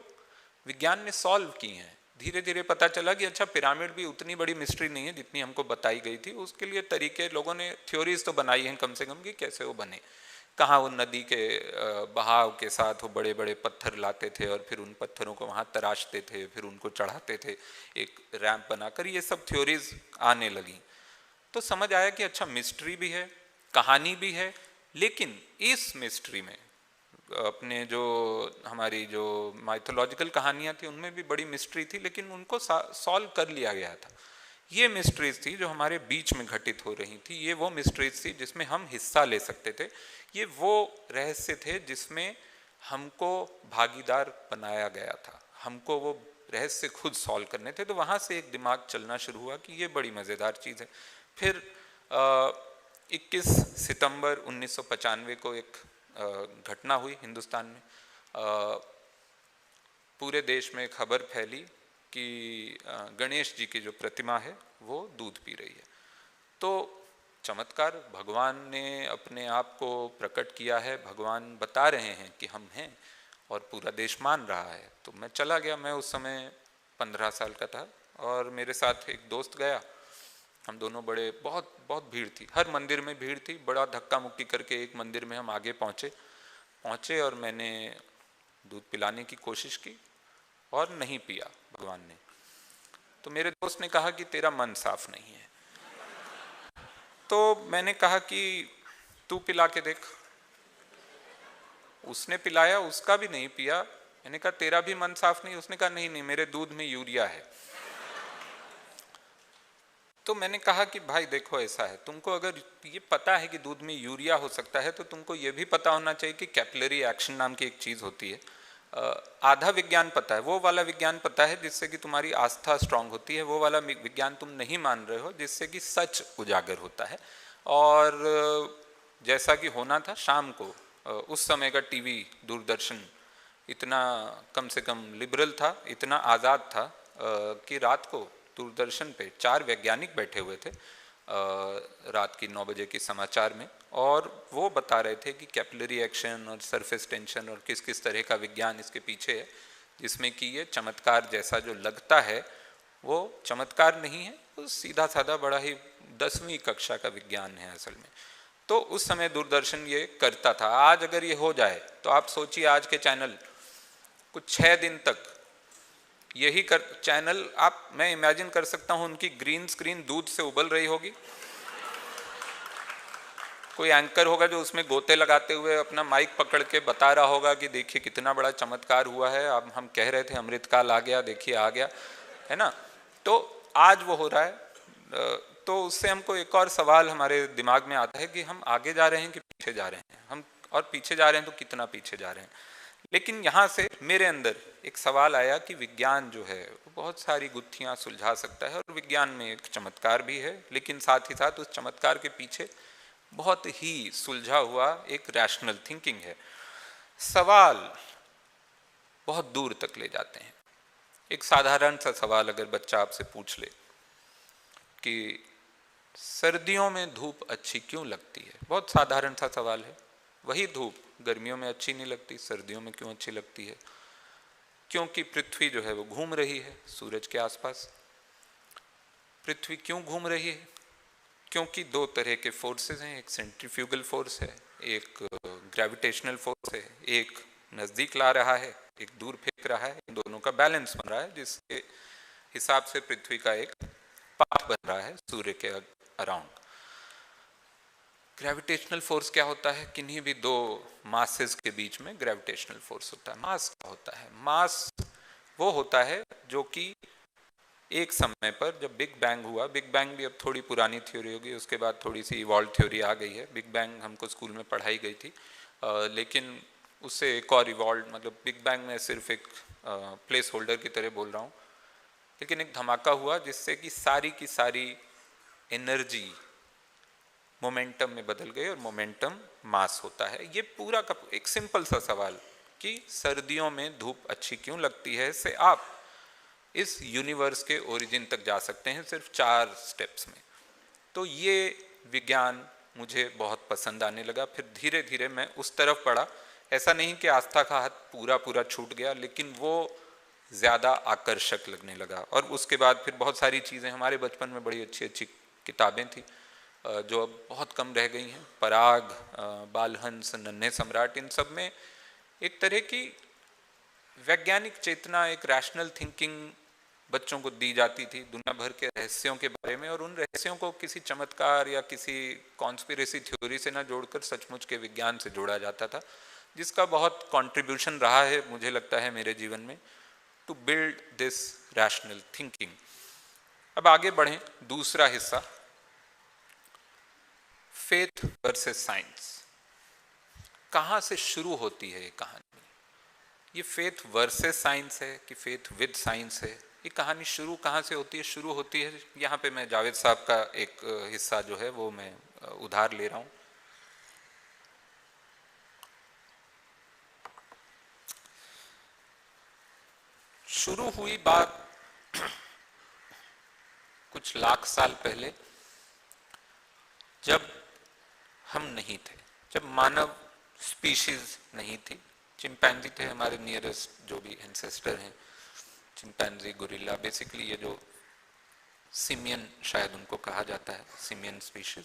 विज्ञान ने सॉल्व की हैं। धीरे धीरे पता चला कि अच्छा पिरामिड भी उतनी बड़ी मिस्ट्री नहीं है जितनी हमको बताई गई थी। उसके लिए तरीके लोगों ने थ्योरीज तो बनाई हैं कम से कम कि कैसे वो बने। कहाँ वो नदी के बहाव के साथ वो बड़े बड़े पत्थर लाते थे और फिर उन पत्थरों को वहाँ तराशते थे, फिर उनको चढ़ाते थे एक रैंप बनाकर। ये सब थ्योरीज आने लगी। तो समझ आया कि अच्छा मिस्ट्री भी है, कहानी भी है, लेकिन इस मिस्ट्री में अपने जो हमारी जो माइथोलॉजिकल कहानियाँ थी उनमें भी बड़ी मिस्ट्री थी, लेकिन उनको सॉल्व कर लिया गया था। ये मिस्ट्रीज थी जो हमारे बीच में घटित हो रही थी। ये वो मिस्ट्रीज थी जिसमें हम हिस्सा ले सकते थे। ये वो रहस्य थे जिसमें हमको भागीदार बनाया गया था, हमको वो रहस्य खुद सॉल्व करने थे। तो वहाँ से एक दिमाग चलना शुरू हुआ कि ये बड़ी मज़ेदार चीज़ है। फिर 21 सितंबर 1995 को एक घटना हुई हिंदुस्तान में। पूरे देश में खबर फैली कि गणेश जी की जो प्रतिमा है वो दूध पी रही है। तो चमत्कार, भगवान ने अपने आप को प्रकट किया है, भगवान बता रहे हैं कि हम हैं और पूरा देश मान रहा है। तो मैं चला गया। मैं उस समय 15 साल का था और मेरे साथ एक दोस्त गया। हम दोनों बड़े बहुत बहुत भीड़ थी, हर मंदिर में भीड़ थी। बड़ा धक्का मुक्की करके एक मंदिर में हम आगे पहुँचे और मैंने दूध पिलाने की कोशिश की और नहीं पिया भगवान ने। तो मेरे दोस्त ने कहा कि तेरा मन साफ नहीं है। तो मैंने कहा कि तू पिला के देख। उसने पिलाया, उसका भी नहीं पिया। मैंने कहा तेरा भी मन साफ नहीं? उसने कहा नहीं नहीं, मेरे दूध में यूरिया है। तो मैंने कहा कि भाई देखो ऐसा है, तुमको अगर ये पता है कि दूध में यूरिया हो सकता है तो तुमको ये भी पता होना चाहिए कि कैपिलरी एक्शन नाम की एक चीज़ होती है। आधा विज्ञान पता है, वो वाला विज्ञान पता है जिससे कि तुम्हारी आस्था स्ट्रांग होती है, वो वाला विज्ञान तुम नहीं मान रहे हो जिससे कि सच उजागर होता है। और जैसा कि होना था शाम को, उस समय का टीवी दूरदर्शन इतना कम से कम लिबरल था, इतना आज़ाद था कि रात को दूरदर्शन पे 4 वैज्ञानिक बैठे हुए थे रात की 9 बजे के समाचार में, और वो बता रहे थे कि कैपिलरी एक्शन और सरफेस टेंशन और किस किस तरह का विज्ञान इसके पीछे है, जिसमें कि ये चमत्कार जैसा जो लगता है वो चमत्कार नहीं है, वो सीधा साधा बड़ा ही 10वीं कक्षा का विज्ञान है असल में। तो उस समय दूरदर्शन ये करता था। आज अगर ये हो जाए तो आप सोचिए आज के चैनल कुछ 6 दिन तक यही कर चैनल आप, मैं इमेजिन कर सकता हूँ उनकी ग्रीन स्क्रीन दूध से उबल रही होगी। कोई एंकर होगा जो उसमें गोते लगाते हुए अपना माइक पकड़ के बता रहा होगा कि देखिए कितना बड़ा चमत्कार हुआ है, अब हम कह रहे थे अमृतकाल आ गया, देखिए आ गया, है ना। तो आज वो हो रहा है, तो उससे हमको एक और सवाल हमारे दिमाग में आता है कि हम आगे जा रहे हैं कि पीछे जा रहे हैं, हम और पीछे जा रहे हैं तो कितना पीछे जा रहे हैं। लेकिन यहाँ से मेरे अंदर एक सवाल आया कि विज्ञान जो है वो बहुत सारी गुत्थियां सुलझा सकता है, और विज्ञान में एक चमत्कार भी है, लेकिन साथ ही साथ उस चमत्कार के पीछे बहुत ही सुलझा हुआ एक रैशनल थिंकिंग है। सवाल बहुत दूर तक ले जाते हैं। एक साधारण सा सवाल अगर बच्चा आपसे पूछ ले कि सर्दियों में धूप अच्छी क्यों लगती है, बहुत साधारण सा सवाल है। वही धूप गर्मियों में अच्छी नहीं लगती, सर्दियों में क्यों अच्छी लगती है? क्योंकि पृथ्वी जो है वो घूम रही है सूरज के आसपास। पृथ्वी क्यों घूम रही है? क्योंकि दो तरह के फोर्सेस हैं, एक सेंट्रीफ्यूगल फोर्स है, एक ग्रेविटेशनल फोर्स है। एक नज़दीक ला रहा है, एक दूर फेंक रहा है, इन दोनों का बैलेंस बन रहा है, जिसके हिसाब से पृथ्वी का एक पाथ बन रहा है सूर्य के अराउंड। ग्रेविटेशनल फोर्स क्या होता है? किन्हीं भी दो मासेस के बीच में ग्रेविटेशनल फोर्स होता है। मास क्या होता है? मास वो होता है जो कि एक समय पर जब बिग बैंग हुआ, बिग बैंग भी अब थोड़ी पुरानी थ्योरी होगी, उसके बाद थोड़ी सी इवॉल्व थ्योरी आ गई है। बिग बैंग हमको स्कूल में पढ़ाई गई थी, लेकिन उससे एक और इवॉल्व, मतलब बिग बैंग में सिर्फ एक प्लेस होल्डर की तरह बोल रहा हूँ, लेकिन एक धमाका हुआ जिससे कि सारी की सारी एनर्जी मोमेंटम में बदल गई, और मोमेंटम मास होता है। ये पूरा का एक सिंपल सा सवाल कि सर्दियों में धूप अच्छी क्यों लगती है, इससे आप इस यूनिवर्स के ओरिजिन तक जा सकते हैं सिर्फ 4 स्टेप्स में। तो ये विज्ञान मुझे बहुत पसंद आने लगा। फिर धीरे धीरे मैं उस तरफ बढ़ा। ऐसा नहीं कि आस्था का हाथ पूरा पूरा छूट गया, लेकिन वो ज़्यादा आकर्षक लगने लगा। और उसके बाद फिर बहुत सारी चीज़ें, हमारे बचपन में बड़ी अच्छी अच्छी किताबें थी जो अब बहुत कम रह गई हैं। पराग, बालहंस, नन्हे सम्राट, इन सब में एक तरह की वैज्ञानिक चेतना, एक रैशनल थिंकिंग बच्चों को दी जाती थी दुनिया भर के रहस्यों के बारे में, और उन रहस्यों को किसी चमत्कार या किसी कॉन्स्पिरेसी थ्योरी से ना जोड़कर सचमुच के विज्ञान से जोड़ा जाता था, जिसका बहुत कंट्रीब्यूशन रहा है मुझे लगता है मेरे जीवन में, to build this rational thinking. अब आगे बढ़ें, दूसरा हिस्सा, फेथ वर्सेस साइंस। कहाँ से शुरू होती है ये कहानी? ये फेथ वर्सेस साइंस है कि फेथ विद साइंस है? ये कहानी शुरू कहाँ से होती है? शुरू होती है, यहाँ पे मैं जावेद साहब का एक हिस्सा जो है वो मैं उधार ले रहा हूँ। शुरू हुई बात कुछ लाख साल पहले, जब हम नहीं थे, जब मानव स्पीशीज नहीं थी। चिंपैंजी थे हमारे नियरेस्ट जो भी एंसेस्टर हैं, चिंपैंजी, गोरिल्ला, बेसिकली ये जो सिमियन शायद उनको कहा जाता है, सिमियन स्पीशीज।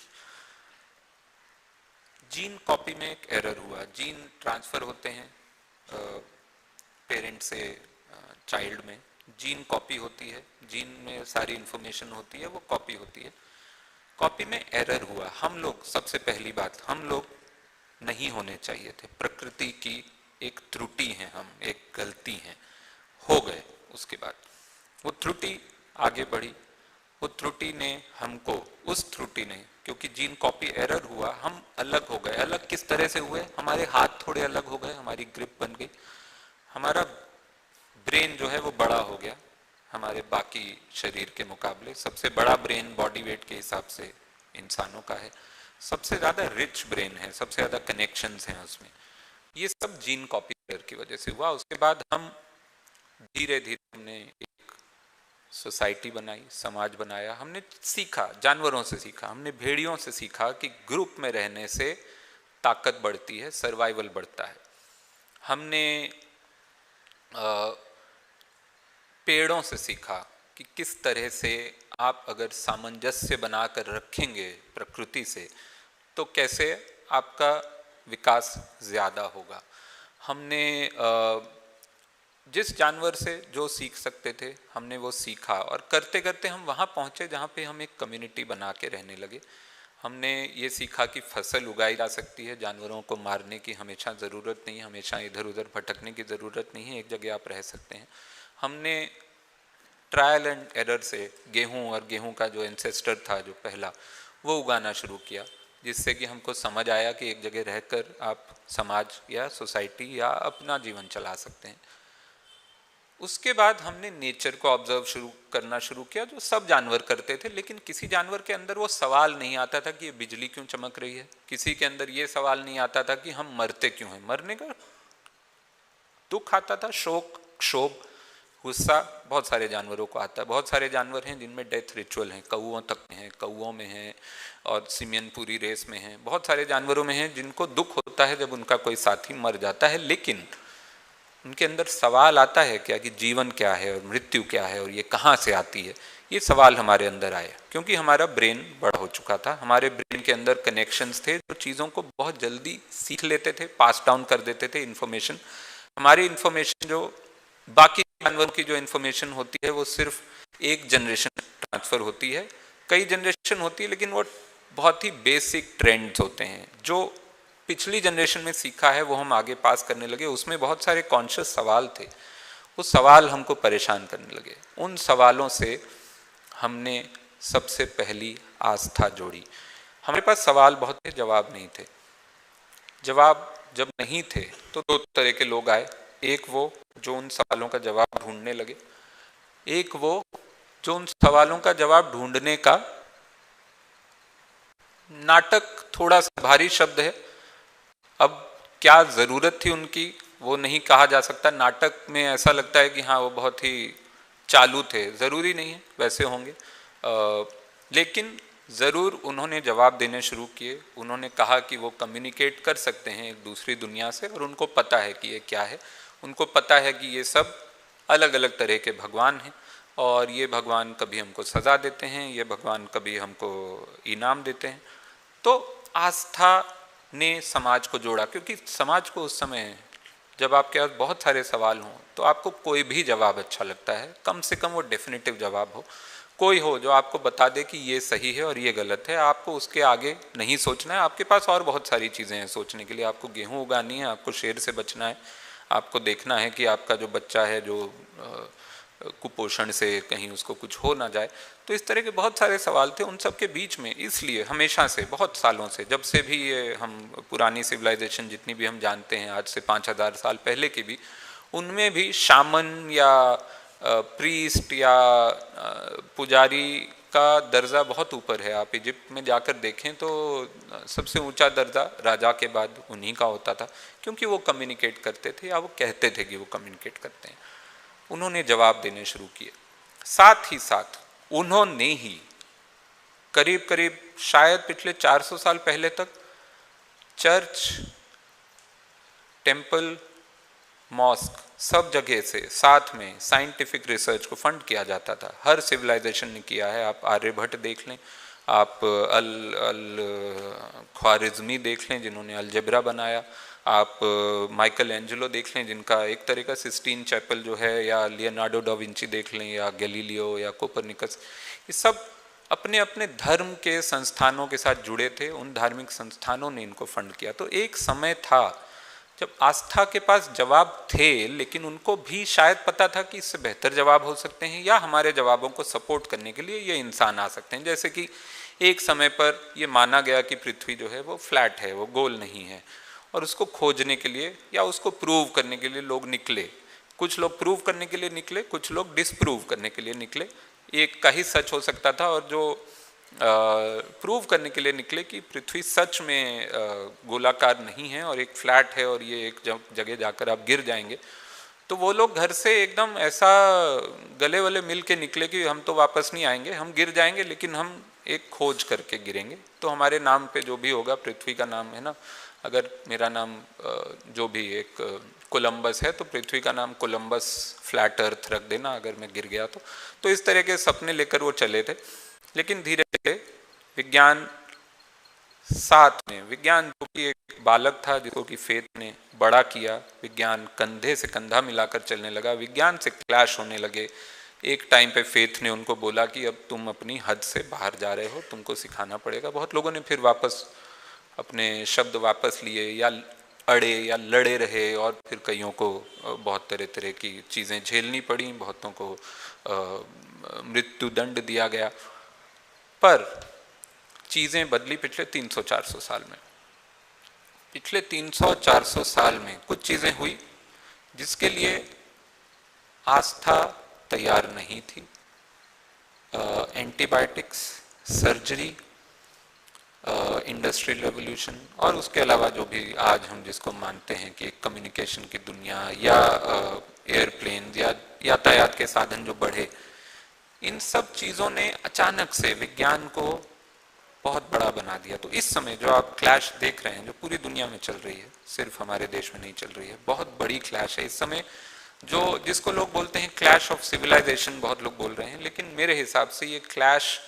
जीन कॉपी में एक एरर हुआ। जीन ट्रांसफर होते हैं पेरेंट से चाइल्ड में, जीन कॉपी होती है, जीन में सारी इंफॉर्मेशन होती है, वो कॉपी होती है। कॉपी में एरर हुआ। हम लोग, सबसे पहली बात, हम लोग नहीं होने चाहिए थे, प्रकृति की एक त्रुटि है, हम एक गलती है, हो गए। उसके बाद वो त्रुटि आगे बढ़ी, वो त्रुटि ने हमको, उस त्रुटि ने, क्योंकि जीन कॉपी एरर हुआ, हम अलग हो गए। अलग किस तरह से हुए? हमारे हाथ थोड़े अलग हो गए, हमारी ग्रिप बन गई, हमारा ब्रेन जो है वो बड़ा हो गया हमारे बाकी शरीर के मुकाबले। सबसे बड़ा ब्रेन बॉडी वेट के हिसाब से इंसानों का है, सबसे ज़्यादा रिच ब्रेन है, सबसे ज़्यादा कनेक्शंस हैं उसमें। ये सब जीन कॉपी की वजह से हुआ। उसके बाद हम धीरे धीरे हमने एक सोसाइटी बनाई, समाज बनाया, हमने सीखा, जानवरों से सीखा, हमने भेड़ियों से सीखा कि ग्रुप में रहने से ताकत बढ़ती है, सर्वाइवल बढ़ता है। हमने पेड़ों से सीखा कि किस तरह से आप अगर सामंजस्य बनाकर रखेंगे प्रकृति से तो कैसे आपका विकास ज़्यादा होगा। हमने जिस जानवर से जो सीख सकते थे हमने वो सीखा, और करते करते हम वहाँ पहुँचे जहाँ पे हम एक कम्युनिटी बना के रहने लगे। हमने ये सीखा कि फसल उगाई जा सकती है, जानवरों को मारने की हमेशा ज़रूरत नहीं, हमेशा इधर उधर भटकने की ज़रूरत नहीं है, एक जगह आप रह सकते हैं। हमने ट्रायल एंड एरर से गेहूं और गेहूं का जो एंसेस्टर था जो पहला, वो उगाना शुरू किया, जिससे कि हमको समझ आया कि एक जगह रहकर आप समाज या सोसाइटी या अपना जीवन चला सकते हैं। उसके बाद हमने नेचर को ऑब्जर्व करना शुरू किया, जो सब जानवर करते थे, लेकिन किसी जानवर के अंदर वो सवाल नहीं आता था कि ये बिजली क्यों चमक रही है, किसी के अंदर ये सवाल नहीं आता था कि हम मरते क्यों हैं, मरने का दुख आता था, शोक, क्षोभ, गुस्सा बहुत सारे जानवरों को आता है। बहुत सारे जानवर हैं जिनमें डेथ रिचुअल हैं, कौओं तक में है, कौओं में है और सिमियन पूरी रेस में है, बहुत सारे जानवरों में है जिनको दुख होता है जब उनका कोई साथी मर जाता है, लेकिन उनके अंदर सवाल आता है क्या कि जीवन क्या है और मृत्यु क्या है और ये कहाँ से आती है। ये सवाल हमारे अंदर आए क्योंकि हमारा ब्रेन बड़ा हो चुका था, हमारे ब्रेन के अंदर कनेक्शंस थे जो चीज़ों को बहुत जल्दी सीख लेते थे, पास डाउन कर देते थे इन्फॉर्मेशन। हमारी इन्फॉर्मेशन जो बाकी जानवरों की जो इन्फॉर्मेशन होती है वो सिर्फ एक जनरेशन ट्रांसफर होती है, कई जनरेशन होती है, लेकिन वो बहुत ही बेसिक ट्रेंड्स होते हैं जो पिछली जनरेशन में सीखा है वो हम आगे पास करने लगे। उसमें बहुत सारे कॉन्शियस सवाल थे, वो सवाल हमको परेशान करने लगे। उन सवालों से हमने सबसे पहली आस्था जोड़ी। हमारे पास सवाल बहुत थे, जवाब नहीं थे। जवाब जब नहीं थे तो दो तरह के लोग आए, एक वो जो उन सवालों का जवाब ढूंढने लगे, एक वो जो उन सवालों का जवाब ढूंढने का नाटक, थोड़ा सा भारी शब्द है, अब क्या जरूरत थी उनकी वो नहीं कहा जा सकता। नाटक में ऐसा लगता है कि हाँ वो बहुत ही चालू थे, जरूरी नहीं है वैसे होंगे, लेकिन ज़रूर उन्होंने जवाब देने शुरू किए। उन्होंने कहा कि वो कम्युनिकेट कर सकते हैं एक दूसरी दुनिया से और उनको पता है कि ये क्या है, उनको पता है कि ये सब अलग अलग तरह के भगवान हैं और ये भगवान कभी हमको सज़ा देते हैं, ये भगवान कभी हमको इनाम देते हैं। तो आस्था ने समाज को जोड़ा, क्योंकि समाज को उस समय जब आपके पास बहुत सारे सवाल हों तो आपको कोई भी जवाब अच्छा लगता है, कम से कम वो डेफिनेटिव जवाब हो, कोई हो जो आपको बता दे कि ये सही है और ये गलत है। आपको उसके आगे नहीं सोचना है, आपके पास और बहुत सारी चीज़ें हैं सोचने के लिए। आपको गेहूं उगानी है, आपको शेर से बचना है, आपको देखना है कि आपका जो बच्चा है जो कुपोषण से कहीं उसको कुछ हो ना जाए। तो इस तरह के बहुत सारे सवाल थे उन सब के बीच में। इसलिए हमेशा से, बहुत सालों से, जब से भी ये हम पुरानी सिविलाइजेशन जितनी भी हम जानते हैं, आज से 5000 साल पहले की भी, उनमें भी शामन या प्रीस्ट या पुजारी का दर्जा बहुत ऊपर है। आप इजिप्ट में जाकर देखें तो सबसे ऊंचा दर्जा राजा के बाद उन्हीं का होता था, क्योंकि वो कम्युनिकेट करते थे या वो कहते थे कि वो कम्युनिकेट करते हैं। उन्होंने जवाब देने शुरू किए। साथ ही साथ उन्होंने ही करीब करीब शायद पिछले 400 साल पहले तक चर्च, टेम्पल, मॉस्क सब जगह से साथ में साइंटिफिक रिसर्च को फंड किया जाता था। हर सिविलाइजेशन ने किया है। आप आर्यभट्ट देख लें, आप अल ख्वारिज़मी देख लें जिन्होंने अलजेब्रा बनाया, आप माइकल एंजेलो देख लें जिनका एक तरह का सिस्टीन चैपल जो है, या लियोनार्डो डा विंची देख लें, या गैलीलियो या कोपरनिकस, ये सब अपने अपने धर्म के संस्थानों के साथ जुड़े थे। उन धार्मिक संस्थानों ने इनको फंड किया। तो एक समय था जब आस्था के पास जवाब थे, लेकिन उनको भी शायद पता था कि इससे बेहतर जवाब हो सकते हैं, या हमारे जवाबों को सपोर्ट करने के लिए ये इंसान आ सकते हैं। जैसे कि एक समय पर ये माना गया कि पृथ्वी जो है वो फ्लैट है, वो गोल नहीं है, और उसको खोजने के लिए या उसको प्रूव करने के लिए लोग निकले। कुछ लोग प्रूव करने के लिए निकले, कुछ लोग डिसप्रूव करने के लिए निकले। एक का ही सच हो सकता था, और जो प्रूव करने के लिए निकले कि पृथ्वी सच में गोलाकार नहीं है और एक फ्लैट है और ये एक जगह जाकर आप गिर जाएंगे, तो वो लोग घर से एकदम ऐसा गले वले मिल के निकले कि हम तो वापस नहीं आएंगे, हम गिर जाएंगे लेकिन हम एक खोज करके गिरेंगे। तो हमारे नाम पे जो भी होगा, पृथ्वी का नाम है ना, अगर मेरा नाम जो भी एक कोलंबस है तो पृथ्वी का नाम कोलंबस फ्लैट अर्थ रख देना अगर मैं गिर गया तो इस तरह के सपने लेकर वो चले थे। लेकिन धीरे धीरे विज्ञान साथ में, विज्ञान जो कि एक बालक था जिसको कि फेथ ने बड़ा किया, विज्ञान कंधे से कंधा मिलाकर चलने लगा, विज्ञान से क्लैश होने लगे। एक टाइम पे फेथ ने उनको बोला कि अब तुम अपनी हद से बाहर जा रहे हो, तुमको सिखाना पड़ेगा। बहुत लोगों ने फिर वापस अपने शब्द वापस लिए, या अड़े या लड़े रहे और फिर कईयों को बहुत तरह तरह की चीज़ें झेलनी पड़ी, बहुतों को मृत्यु दंड दिया गया। पर चीज़ें बदली पिछले 300-400 साल में। पिछले 300-400 साल में कुछ चीज़ें हुई जिसके लिए आस्था तैयार नहीं थी। एंटीबायोटिक्स, सर्जरी, इंडस्ट्रियल रेवोल्यूशन और उसके अलावा जो भी आज हम जिसको मानते हैं कि कम्युनिकेशन की दुनिया या एयरप्लेन या यातायात के साधन जो बढ़े, इन सब चीज़ों ने अचानक से विज्ञान को बहुत बड़ा बना दिया। तो इस समय जो आप क्लैश देख रहे हैं, जो पूरी दुनिया में चल रही है, सिर्फ हमारे देश में नहीं चल रही है, बहुत बड़ी क्लैश है इस समय, जो जिसको लोग बोलते हैं क्लैश ऑफ सिविलाइजेशन, बहुत लोग बोल रहे हैं, लेकिन मेरे हिसाब से ये clash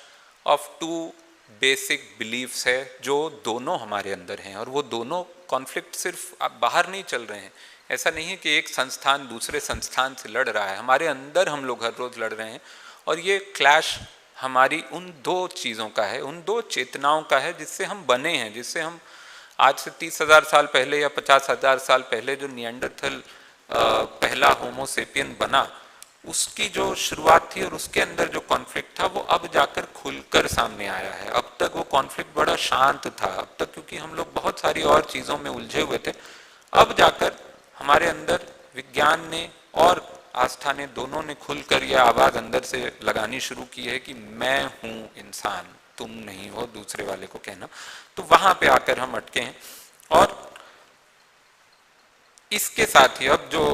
of two basic beliefs है जो दोनों हमारे अंदर हैं। और वो दोनों कॉन्फ्लिक्ट सिर्फ आप बाहर नहीं चल रहे हैं, ऐसा नहीं है कि एक संस्थान दूसरे संस्थान से लड़ रहा है, हमारे अंदर हम लोग हर रोज लड़ रहे हैं। और ये क्लैश हमारी उन दो चीज़ों का है, उन दो चेतनाओं का है जिससे हम बने हैं, जिससे हम आज से 30,000 साल पहले या 50,000 साल पहले जो निएंडरथल पहला होमोसेपियन बना, उसकी जो शुरुआत थी और उसके अंदर जो कॉन्फ्लिक्ट था वो अब जाकर खुलकर सामने आया है। अब तक वो कॉन्फ्लिक्ट बड़ा शांत था, अब तक क्योंकि हम लोग बहुत सारी और चीज़ों में उलझे हुए थे, अब जाकर हमारे अंदर विज्ञान ने और आस्था ने, दोनों ने खुलकर यह आवाज़ अंदर से लगानी शुरू की है कि मैं हूँ इंसान, तुम नहीं हो, दूसरे वाले को कहना। तो वहाँ पे आकर हम अटके हैं। और इसके साथ ही अब जो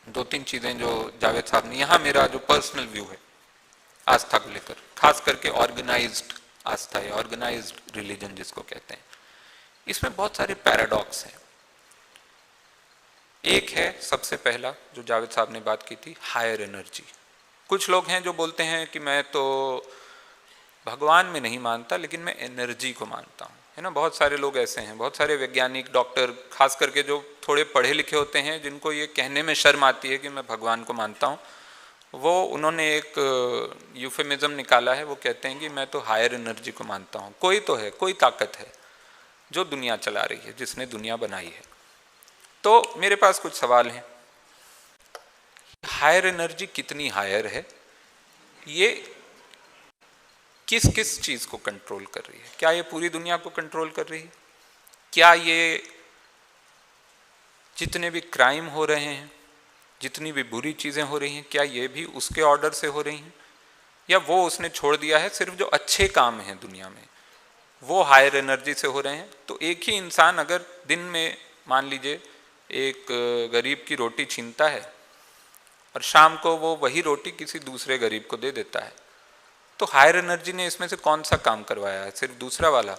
दो तीन चीज़ें जो जावेद साहब ने, यहाँ मेरा जो पर्सनल व्यू है आस्था को लेकर, खास करके ऑर्गेनाइज्ड आस्था या ऑर्गेनाइज्ड रिलीजन जिसको कहते हैं, इसमें बहुत सारे पैराडॉक्स हैं। एक है सबसे पहला जो जावेद साहब ने बात की थी, हायर एनर्जी। कुछ लोग हैं जो बोलते हैं कि मैं तो भगवान में नहीं मानता लेकिन मैं एनर्जी को मानता हूँ, है ना। बहुत सारे लोग ऐसे हैं, बहुत सारे वैज्ञानिक, डॉक्टर, खास करके जो थोड़े पढ़े लिखे होते हैं, जिनको ये कहने में शर्म आती है कि मैं भगवान को मानता हूँ, वो उन्होंने एक यूफेमिज्म निकाला है, वो कहते हैं कि मैं तो हायर एनर्जी को मानता हूँ। कोई तो है, कोई ताकत है जो दुनिया चला रही है, जिसने दुनिया बनाई है। तो मेरे पास कुछ सवाल हैं। हायर एनर्जी कितनी हायर है, ये किस किस चीज को कंट्रोल कर रही है? क्या ये पूरी दुनिया को कंट्रोल कर रही है? क्या ये जितने भी क्राइम हो रहे हैं, जितनी भी बुरी चीजें हो रही हैं, क्या ये भी उसके ऑर्डर से हो रही हैं? या वो उसने छोड़ दिया है, सिर्फ जो अच्छे काम हैं दुनिया में वो हायर एनर्जी से हो रहे हैं? तो एक ही इंसान अगर दिन में मान लीजिए एक गरीब की रोटी छीनता है और शाम को वो वही रोटी किसी दूसरे गरीब को दे देता है, तो हायर एनर्जी ने इसमें से कौन सा काम करवाया है? सिर्फ दूसरा वाला।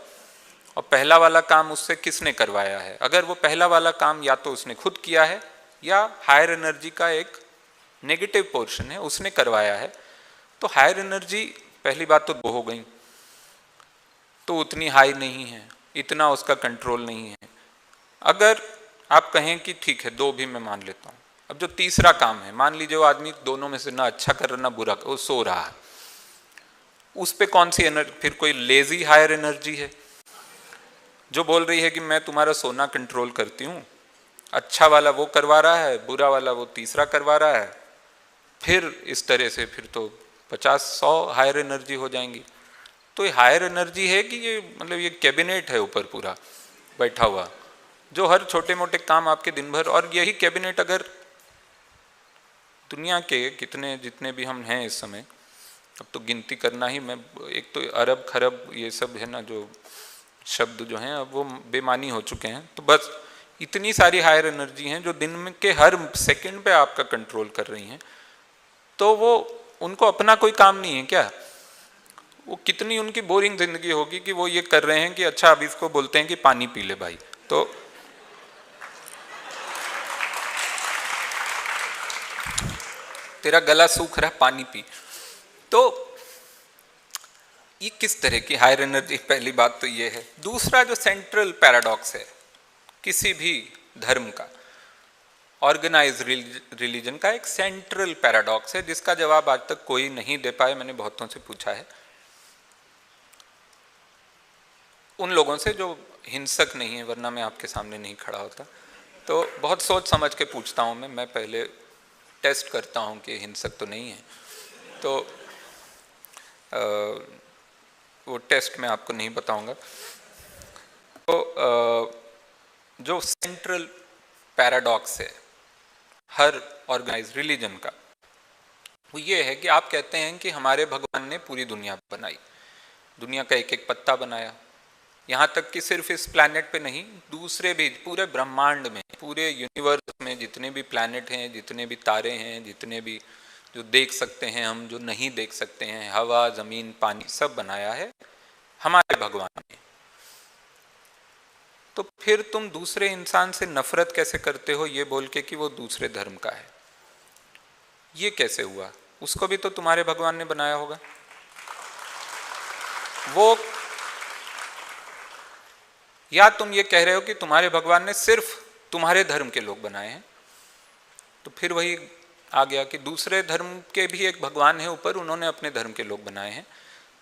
और पहला वाला काम उससे किसने करवाया है? अगर वो पहला वाला काम या तो उसने खुद किया है या हायर एनर्जी का एक नेगेटिव पोर्शन है उसने करवाया है, तो हायर एनर्जी पहली बात तो दो हो गई, तो उतनी हाई नहीं है, इतना उसका कंट्रोल नहीं है। अगर आप कहें कि ठीक है, दो भी मैं मान लेता हूँ, अब जो तीसरा काम है, मान लीजिए वो आदमी दोनों में से ना अच्छा कर रहा ना बुरा, वो सो रहा है, उस पे कौन सी एनर्जी? फिर कोई लेजी हायर एनर्जी है जो बोल रही है कि मैं तुम्हारा सोना कंट्रोल करती हूँ। अच्छा वाला वो करवा रहा है, बुरा वाला वो तीसरा करवा रहा है। फिर इस तरह से फिर तो 50-100 हायर एनर्जी हो जाएंगी। तो ये हायर एनर्जी है कि ये मतलब ये कैबिनेट है ऊपर पूरा बैठा हुआ, जो हर छोटे मोटे काम आपके दिन भर, और यही कैबिनेट अगर दुनिया के कितने जितने भी हम हैं इस समय, अब तो गिनती करना ही, मैं एक तो अरब खरब ये सब है ना, जो शब्द जो हैं अब वो बेमानी हो चुके हैं, तो बस इतनी सारी हायर एनर्जी हैं जो दिन में के हर सेकंड पे आपका कंट्रोल कर रही हैं। तो वो उनको अपना कोई काम नहीं है क्या? वो कितनी उनकी बोरिंग जिंदगी होगी कि वो ये कर रहे हैं कि अच्छा अब इसको बोलते हैं कि पानी पी ले भाई, तो तेरा गला सूख रहा, पानी पी। तो ये किस तरह की हायर एनर्जी? पहली बात तो ये है। दूसरा जो सेंट्रल पैराडॉक्स है किसी भी धर्म का, ऑर्गेनाइज रिलीजन का एक सेंट्रल पैराडॉक्स है जिसका जवाब आज तक कोई नहीं दे पाए। मैंने बहुतों से पूछा है, उन लोगों से जो हिंसक नहीं है, वरना मैं आपके सामने नहीं खड़ा होता। तो बहुत सोच समझ के पूछता हूँ मैं पहले टेस्ट करता हूँ कि हिंसक तो नहीं है। तो वो टेस्ट मैं आपको नहीं बताऊंगा। तो जो सेंट्रल पैराडॉक्स है हर ऑर्गेनाइज्ड रिलीजन का, वो ये है कि आप कहते हैं कि हमारे भगवान ने पूरी दुनिया बनाई, दुनिया का एक एक पत्ता बनाया, यहाँ तक कि सिर्फ इस प्लैनेट पे नहीं, दूसरे भी पूरे ब्रह्मांड में, पूरे यूनिवर्स में जितने भी प्लैनेट हैं, जितने भी तारे हैं, जितने भी जो देख सकते हैं हम, जो नहीं देख सकते हैं, हवा, जमीन, पानी, सब बनाया है हमारे भगवान ने। तो फिर तुम दूसरे इंसान से नफरत कैसे करते हो ये बोल के कि वो दूसरे धर्म का है? ये कैसे हुआ? उसको भी तो तुम्हारे भगवान ने बनाया होगा। वो, या तुम ये कह रहे हो कि तुम्हारे भगवान ने सिर्फ तुम्हारे धर्म के लोग बनाए हैं? तो फिर वही आ गया कि दूसरे धर्म के भी एक भगवान है ऊपर, उन्होंने अपने धर्म के लोग बनाए हैं।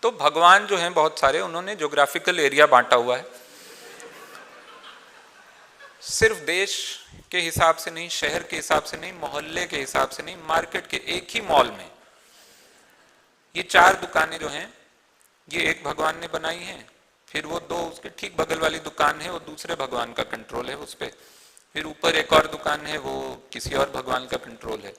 तो भगवान जो हैं बहुत सारे, उन्होंने ज्योग्राफिकल एरिया बांटा हुआ है, सिर्फ देश के हिसाब से नहीं, शहर के हिसाब से नहीं, मोहल्ले के हिसाब से नहीं, मार्केट के एक ही मॉल में ये 4 दुकानें जो हैं ये एक भगवान ने बनाई हैं, फिर वो 2 उसके ठीक बगल वाली दुकान है वो दूसरे भगवान का कंट्रोल है उस पर, फिर ऊपर एक और दुकान है वो किसी और भगवान का कंट्रोल है।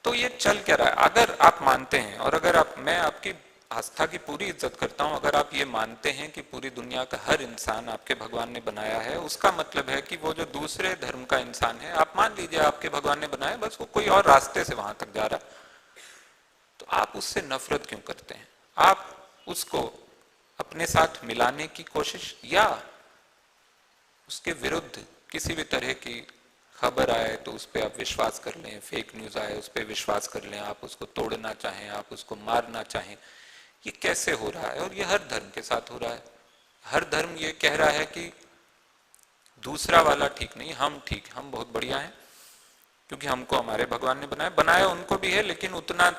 तो ये चल क्या रहा है? अगर आप मानते हैं, और अगर आप, मैं आपकी आस्था की पूरी इज्जत करता हूं, अगर आप ये मानते हैं कि पूरी दुनिया का हर इंसान आपके भगवान ने बनाया है, उसका मतलब है कि वो जो दूसरे धर्म का इंसान है, आप मान लीजिए आपके भगवान ने बनाया, बस वो कोई और रास्ते से वहां तक जा रहा, तो आप उससे नफरत क्यों करते हैं? आप उसको अपने साथ मिलाने की कोशिश, या उसके विरुद्ध किसी भी तरह की खबर आए तो उस पर आप विश्वास कर लें, फेक न्यूज आए उस पर विश्वास कर लें, आप उसको तोड़ना चाहें, आप उसको मारना चाहें, ये कैसे हो रहा है? और ये हर धर्म के साथ हो रहा है। हर धर्म ये कह रहा है कि दूसरा वाला ठीक नहीं, हम ठीक, हम बहुत बढ़िया हैं क्योंकि हमको हमारे भगवान ने बनाया, बनाया उनको भी है लेकिन उतना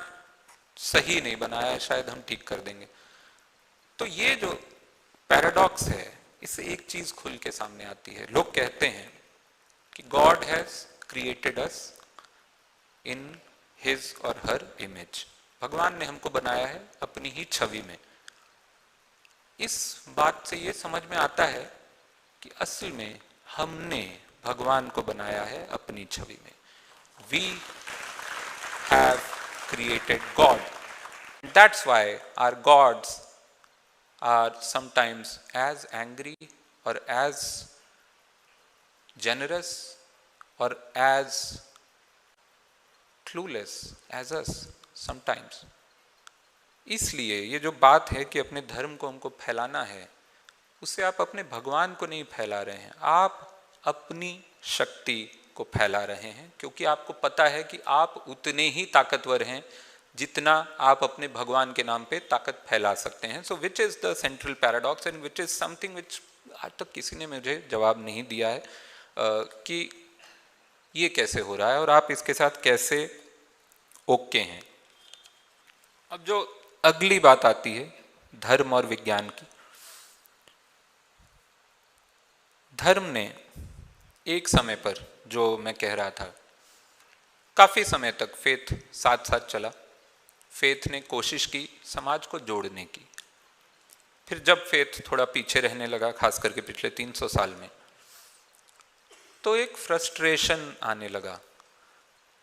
सही नहीं बनाया है, शायद हम ठीक कर देंगे। तो ये जो पैराडॉक्स है, इससे एक चीज खुल के सामने आती है। लोग कहते हैं कि God has created us in his और हर इमेज, भगवान ने हमको बनाया है अपनी ही छवि में। इस बात से ये समझ में आता है कि असल में हमने भगवान को बनाया है अपनी छवि में। We have created God, that's why our gods are sometimes as angry और as generous or as clueless as us sometimes। इसलिए ये जो बात है कि अपने धर्म को हमको फैलाना है, उससे आप अपने भगवान को नहीं फैला रहे हैं, आप अपनी शक्ति को फैला रहे हैं, क्योंकि आपको पता है कि आप उतने ही ताकतवर हैं जितना आप अपने भगवान के नाम पे ताकत फैला सकते हैं। So which is the central paradox and which is something which आज तक किसी ने मुझे जवाब नहीं दिया है कि ये कैसे हो रहा है और आप इसके साथ कैसे ओके हैं। अब जो अगली बात आती है धर्म और विज्ञान की। धर्म ने एक समय पर, जो मैं कह रहा था, काफी समय तक फेथ साथ साथ चला। फेथ ने कोशिश की समाज को जोड़ने की, फिर जब फेथ थोड़ा पीछे रहने लगा, खास करके पिछले 300 साल में, तो एक फ्रस्ट्रेशन आने लगा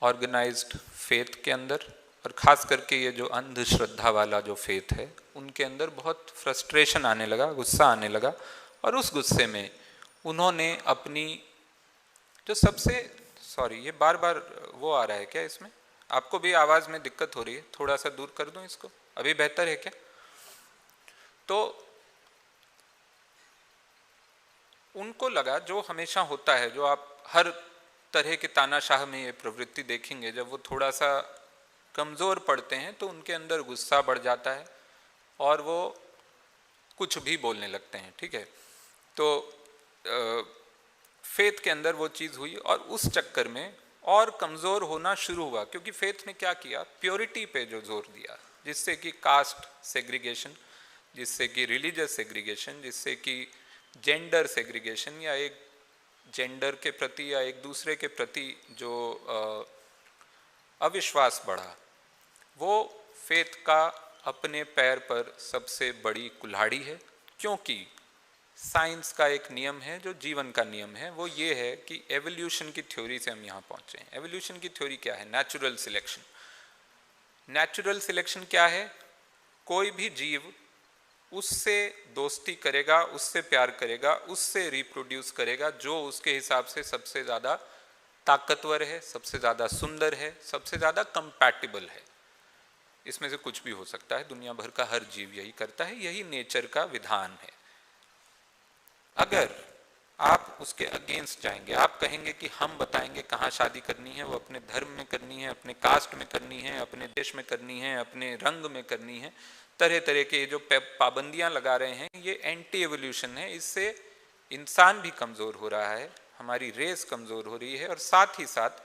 ऑर्गेनाइज्ड फेथ के अंदर, और खास करके ये जो अंधश्रद्धा वाला जो फेथ है उनके अंदर बहुत फ्रस्ट्रेशन आने लगा, गुस्सा आने लगा। और उस गुस्से में उन्होंने अपनी जो सबसे, सॉरी ये बार बार वो आ रहा है क्या? इसमें आपको भी आवाज में दिक्कत हो रही है? थोड़ा सा दूर कर दूं इसको, अभी बेहतर है क्या? तो उनको लगा, जो हमेशा होता है, जो आप हर तरह के तानाशाह में ये प्रवृत्ति देखेंगे, जब वो थोड़ा सा कमजोर पड़ते हैं तो उनके अंदर गुस्सा बढ़ जाता है और वो कुछ भी बोलने लगते हैं, ठीक है? तो फेथ के अंदर वो चीज हुई और उस चक्कर में और कमजोर होना शुरू हुआ, क्योंकि फेथ ने क्या किया, प्योरिटी पे जो जोर दिया, जिससे कि कास्ट सेग्रीगेशन, जिससे कि रिलीजियस सेग्रीगेशन, जिससे कि जेंडर सेग्रीगेशन या एक जेंडर के प्रति या एक दूसरे के प्रति जो अविश्वास बढ़ा, वो फेथ का अपने पैर पर सबसे बड़ी कुल्हाड़ी है। क्योंकि साइंस का एक नियम है जो जीवन का नियम है, वो ये है कि एवोल्यूशन की थ्योरी से हम यहाँ पहुँचे हैं। एवोल्यूशन की थ्योरी क्या है? Natural selection. नेचुरल सिलेक्शन क्या है? कोई भी जीव उससे दोस्ती करेगा, उससे प्यार करेगा, उससे रिप्रोड्यूस करेगा जो उसके हिसाब से सबसे ज़्यादा ताकतवर है, सबसे ज़्यादा सुंदर है, सबसे ज़्यादा कंपैटिबल है। इसमें से कुछ भी हो सकता है, दुनिया भर का हर जीव यही करता है, यही नेचर का विधान है। अगर आप उसके अगेंस्ट जाएंगे, आप कहेंगे कि हम बताएंगे कहाँ शादी करनी है, वो अपने धर्म में करनी है, अपने कास्ट में करनी है, अपने देश में करनी है, अपने रंग में करनी है, तरह तरह के जो पाबंदियां लगा रहे हैं, ये एंटी एवोल्यूशन है। इससे इंसान भी कमज़ोर हो रहा है, हमारी रेस कमज़ोर हो रही है और साथ ही साथ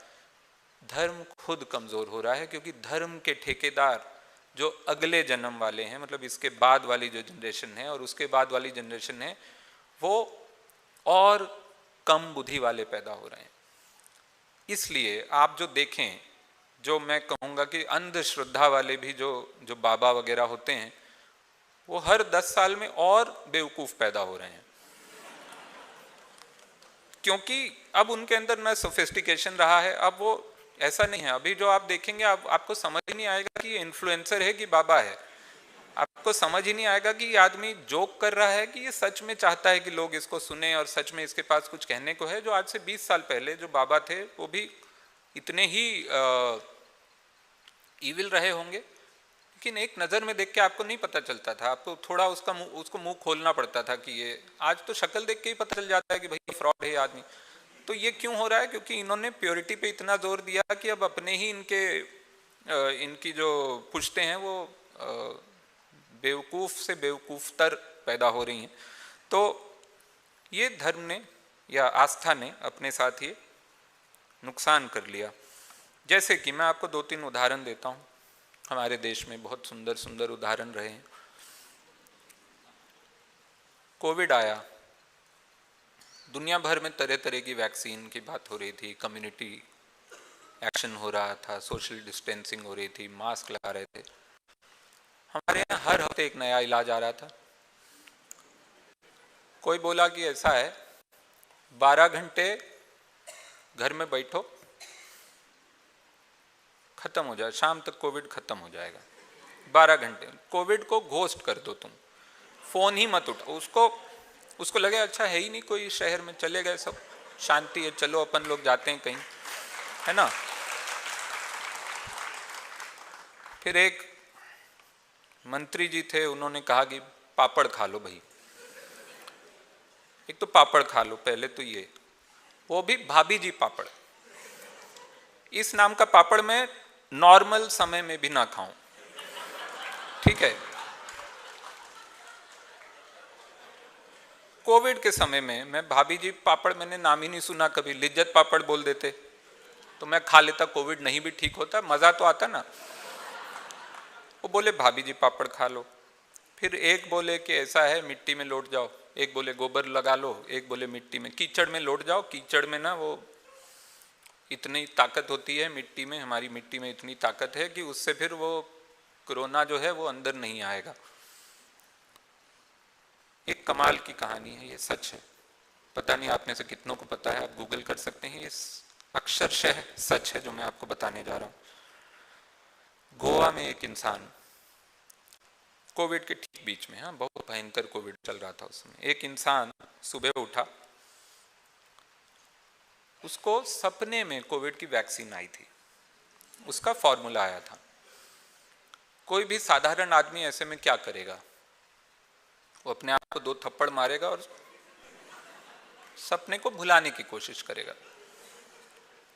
धर्म खुद कमज़ोर हो रहा है। क्योंकि धर्म के ठेकेदार जो अगले जन्म वाले हैं, मतलब इसके बाद वाली जो जनरेशन है और उसके बाद वाली जनरेशन है, वो और कम बुद्धि वाले पैदा हो रहे हैं। इसलिए आप जो देखें, जो मैं कहूँगा कि अंधश्रद्धा वाले भी जो बाबा वगैरह होते हैं, वो हर 10 साल में और बेवकूफ़ पैदा हो रहे हैं। क्योंकि अब उनके अंदर न सोफिस्टिकेशन रहा है, अब वो ऐसा नहीं है। अभी जो आप देखेंगे, आपको समझ ही नहीं आएगा कि ये इन्फ्लुएंसर है कि बाबा है। आपको समझ ही नहीं आएगा कि ये आदमी जोक कर रहा है कि ये सच में चाहता है कि लोग इसको सुने और सच में इसके पास कुछ कहने को है। जो आज से 20 साल पहले जो बाबा थे, वो भी इतने ही ईविल रहे होंगे, लेकिन एक नज़र में देख के आपको नहीं पता चलता था। आपको थोड़ा उसको मुंह खोलना पड़ता था कि ये, आज तो शक्ल देख के ही पता चल जाता है कि भाई फ्रॉड है ये आदमी। तो ये क्यों हो रहा है? क्योंकि इन्होंने प्योरिटी पे इतना जोर दिया कि अब अपने ही इनकी जो पुश्ते हैं वो बेवकूफ़ से बेवकूफ़तर पैदा हो रही हैं। तो ये धर्म ने या आस्था ने अपने साथ ये नुकसान कर लिया। जैसे कि मैं आपको 2-3 उदाहरण देता हूँ। हमारे देश में बहुत सुंदर सुंदर उदाहरण रहे हैं। कोविड आया, दुनिया भर में तरह तरह की वैक्सीन की बात हो रही थी, कम्युनिटी एक्शन हो रहा था, सोशल डिस्टेंसिंग हो रही थी, मास्क लगा रहे थे। हमारे यहाँ हर हफ्ते एक नया इलाज आ रहा था। कोई बोला कि ऐसा है, 12 घंटे घर में बैठो, खत्म हो जाए, शाम तक कोविड खत्म हो जाएगा। 12 घंटे कोविड को घोस्ट कर दो, तुम फोन ही मत उठाओ। उसको लगे अच्छा है ही नहीं कोई, शहर में चले गए सब, शांति है, चलो अपन लोग जाते हैं कहीं, है ना। फिर एक मंत्री जी थे, उन्होंने कहा कि पापड़ खा लो भाई। एक तो पापड़ खा लो पहले तो, ये वो भी भाभी जी पापड़। इस नाम का पापड़ मैं नॉर्मल समय में भी ना खाऊं, ठीक है। कोविड के समय में मैं भाभी जी पापड़ मैंने नाम ही नहीं सुना कभी। लिज्जत पापड़ बोल देते तो मैं खा लेता, कोविड नहीं भी ठीक होता, मजा तो आता ना। वो बोले भाभी जी पापड़ खा लो। फिर एक बोले कि ऐसा है मिट्टी में लौट जाओ, एक बोले गोबर लगा लो, एक बोले मिट्टी में कीचड़ में लौट जाओ। कीचड़ में ना वो इतनी ताकत होती है मिट्टी में, हमारी मिट्टी में इतनी ताकत है कि उससे फिर वो कोरोना जो है वो अंदर नहीं आएगा। एक कमाल की कहानी है, ये सच है। पता नहीं आप में से कितनों को पता है, आप गूगल कर सकते हैं। ये अक्षरशः सच है जो मैं आपको बताने जा रहा हूँ। गोवा में एक इंसान, कोविड के ठीक बीच में, हाँ बहुत भयंकर कोविड चल रहा था उसमें, एक इंसान सुबह उठा, उसको सपने में कोविड की वैक्सीन आई थी, उसका फॉर्मूला आया था। कोई भी साधारण आदमी ऐसे में क्या करेगा? वो अपने आप को 2 थप्पड़ मारेगा और सपने को भुलाने की कोशिश करेगा।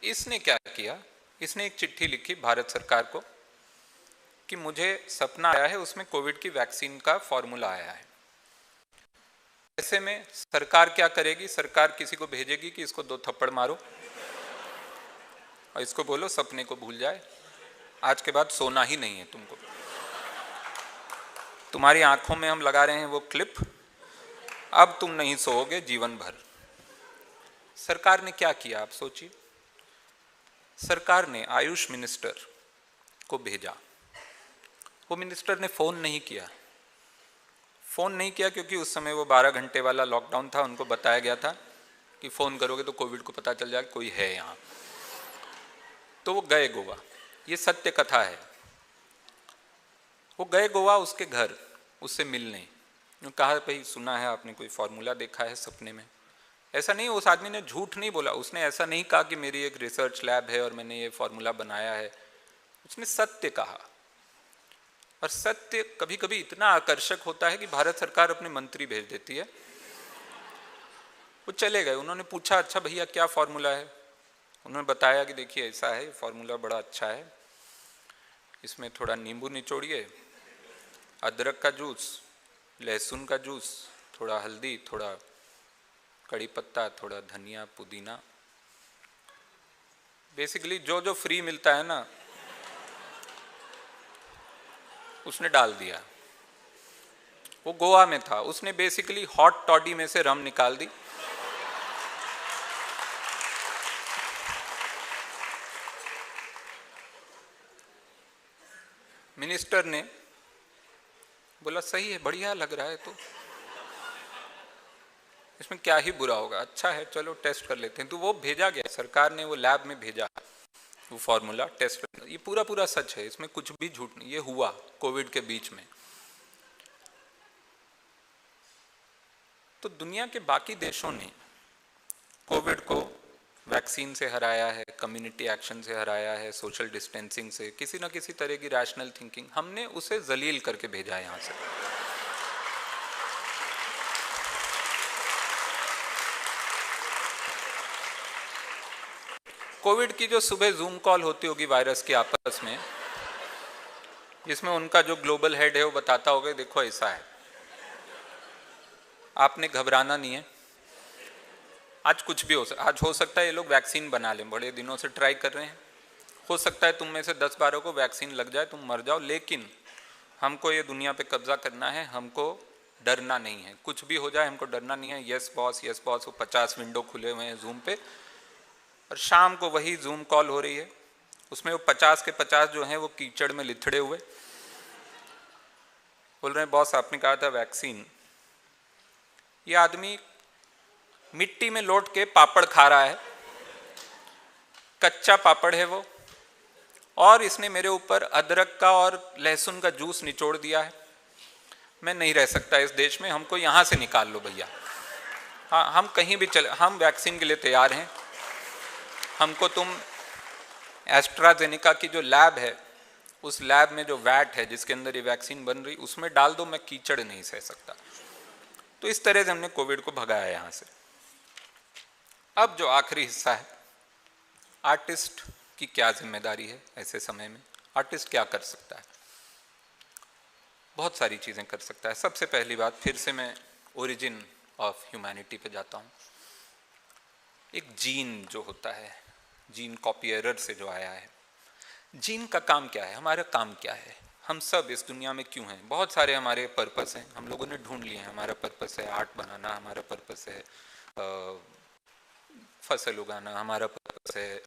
इसने क्या किया? इसने एक चिट्ठी लिखी भारत सरकार को कि मुझे सपना आया है, उसमें कोविड की वैक्सीन का फॉर्मूला आया है। ऐसे में सरकार क्या करेगी? सरकार किसी को भेजेगी कि इसको 2 थप्पड़ मारो और इसको बोलो सपने को भूल जाए, आज के बाद सोना ही नहीं है तुमको। तुम्हारी आंखों में हम लगा रहे हैं वो क्लिप, अब तुम नहीं सोओगे जीवन भर। सरकार ने क्या किया आप सोचिए। सरकार ने आयुष मिनिस्टर को भेजा। वो मिनिस्टर ने फोन नहीं किया। फोन नहीं किया क्योंकि उस समय वो 12 घंटे वाला लॉकडाउन था। उनको बताया गया था कि फोन करोगे तो कोविड को पता चल जाएगा कोई है यहाँ। तो वो गए गोवा। ये सत्य कथा है। वो गए गोवा उसके घर उससे मिलने। कहा भाई सुना है आपने कोई फॉर्मूला देखा है सपने में। ऐसा नहीं, उस आदमी ने झूठ नहीं बोला। उसने ऐसा नहीं कहा कि मेरी एक रिसर्च लैब है और मैंने ये फॉर्मूला बनाया है। उसने सत्य कहा। और सत्य कभी कभी इतना आकर्षक होता है कि भारत सरकार अपने मंत्री भेज देती है। वो चले गए। उन्होंने पूछा अच्छा भैया क्या फॉर्मूला है। उन्होंने बताया कि देखिए ऐसा है, फॉर्मूला बड़ा अच्छा है, इसमें थोड़ा नींबू निचोड़िए, अदरक का जूस, लहसुन का जूस, थोड़ा हल्दी, थोड़ा कड़ी पत्ता, थोड़ा धनिया, पुदीना, बेसिकली जो जो फ्री मिलता है ना उसने डाल दिया। वो गोवा में था। उसने बेसिकली हॉट टॉडी में से रम निकाल दी। मिनिस्टर ने बोला सही है, बढ़िया लग रहा है, तो इसमें क्या ही बुरा होगा, अच्छा है, चलो टेस्ट कर लेते हैं। तो वो भेजा गया, सरकार ने वो लैब में भेजा वो फॉर्मूला टेस्ट करने। ये पूरा पूरा सच है, इसमें कुछ भी झूठ नहीं। ये हुआ कोविड के बीच में। तो दुनिया के बाकी देशों ने कोविड को वैक्सीन से हराया है, कम्युनिटी एक्शन से हराया है, सोशल डिस्टेंसिंग से, किसी ना किसी तरह की रैशनल थिंकिंग। हमने उसे जलील करके भेजा है यहाँ से। कोविड की जो सुबह जूम कॉल होती होगी वायरस की आपस में, जिसमें उनका जो ग्लोबल हेड है वो बताता होगा देखो ऐसा है, आपने घबराना नहीं है, आज कुछ भी आज हो सकता है ये लोग वैक्सीन बना लें, बड़े दिनों से ट्राई कर रहे हैं, हो सकता है तुम में से 10-12 को वैक्सीन लग जाए, तुम मर जाओ, लेकिन हमको ये दुनिया पे कब्जा करना है, हमको डरना नहीं है, कुछ भी हो जाए हमको डरना नहीं है। Yes boss, yes boss. वो 50 विंडो खुले हुए हैं जूम पे और शाम को वही जूम कॉल हो रही है। उसमें वो 50 के 50 जो हैं वो कीचड़ में लिथड़े हुए बोल रहे हैं बॉस आपने कहा था वैक्सीन। ये आदमी मिट्टी में लौट के पापड़ खा रहा है, कच्चा पापड़ है वो, और इसने मेरे ऊपर अदरक का और लहसुन का जूस निचोड़ दिया है। मैं नहीं रह सकता इस देश में, हमको यहाँ से निकाल लो भैया। हाँ, हम कहीं भी चले, हम वैक्सीन के लिए तैयार हैं। हमको तुम एस्ट्राजेनेका की जो लैब है, उस लैब में जो वैट है जिसके अंदर ये वैक्सीन बन रही, उसमें डाल दो, मैं कीचड़ नहीं सह सकता। तो इस तरह से हमने कोविड को भगाया यहाँ से। अब जो आखिरी हिस्सा है, आर्टिस्ट की क्या जिम्मेदारी है ऐसे समय में। आर्टिस्ट क्या कर सकता है? बहुत सारी चीज़ें कर सकता है। सबसे पहली बात, फिर से मैं ओरिजिन ऑफ ह्यूमैनिटी पे जाता हूँ। एक जीन जो होता है, जीन कॉपी एरर से जो आया है, जीन का काम क्या है, हमारा काम क्या है, हम सब इस दुनिया में क्यों हैं। बहुत सारे हमारे पर्पस हैं, हम लोगों ने ढूंढ लिए हैं। हमारा पर्पस है आर्ट बनाना, हमारा पर्पस है फसल उगाना, हमारा पर्पस है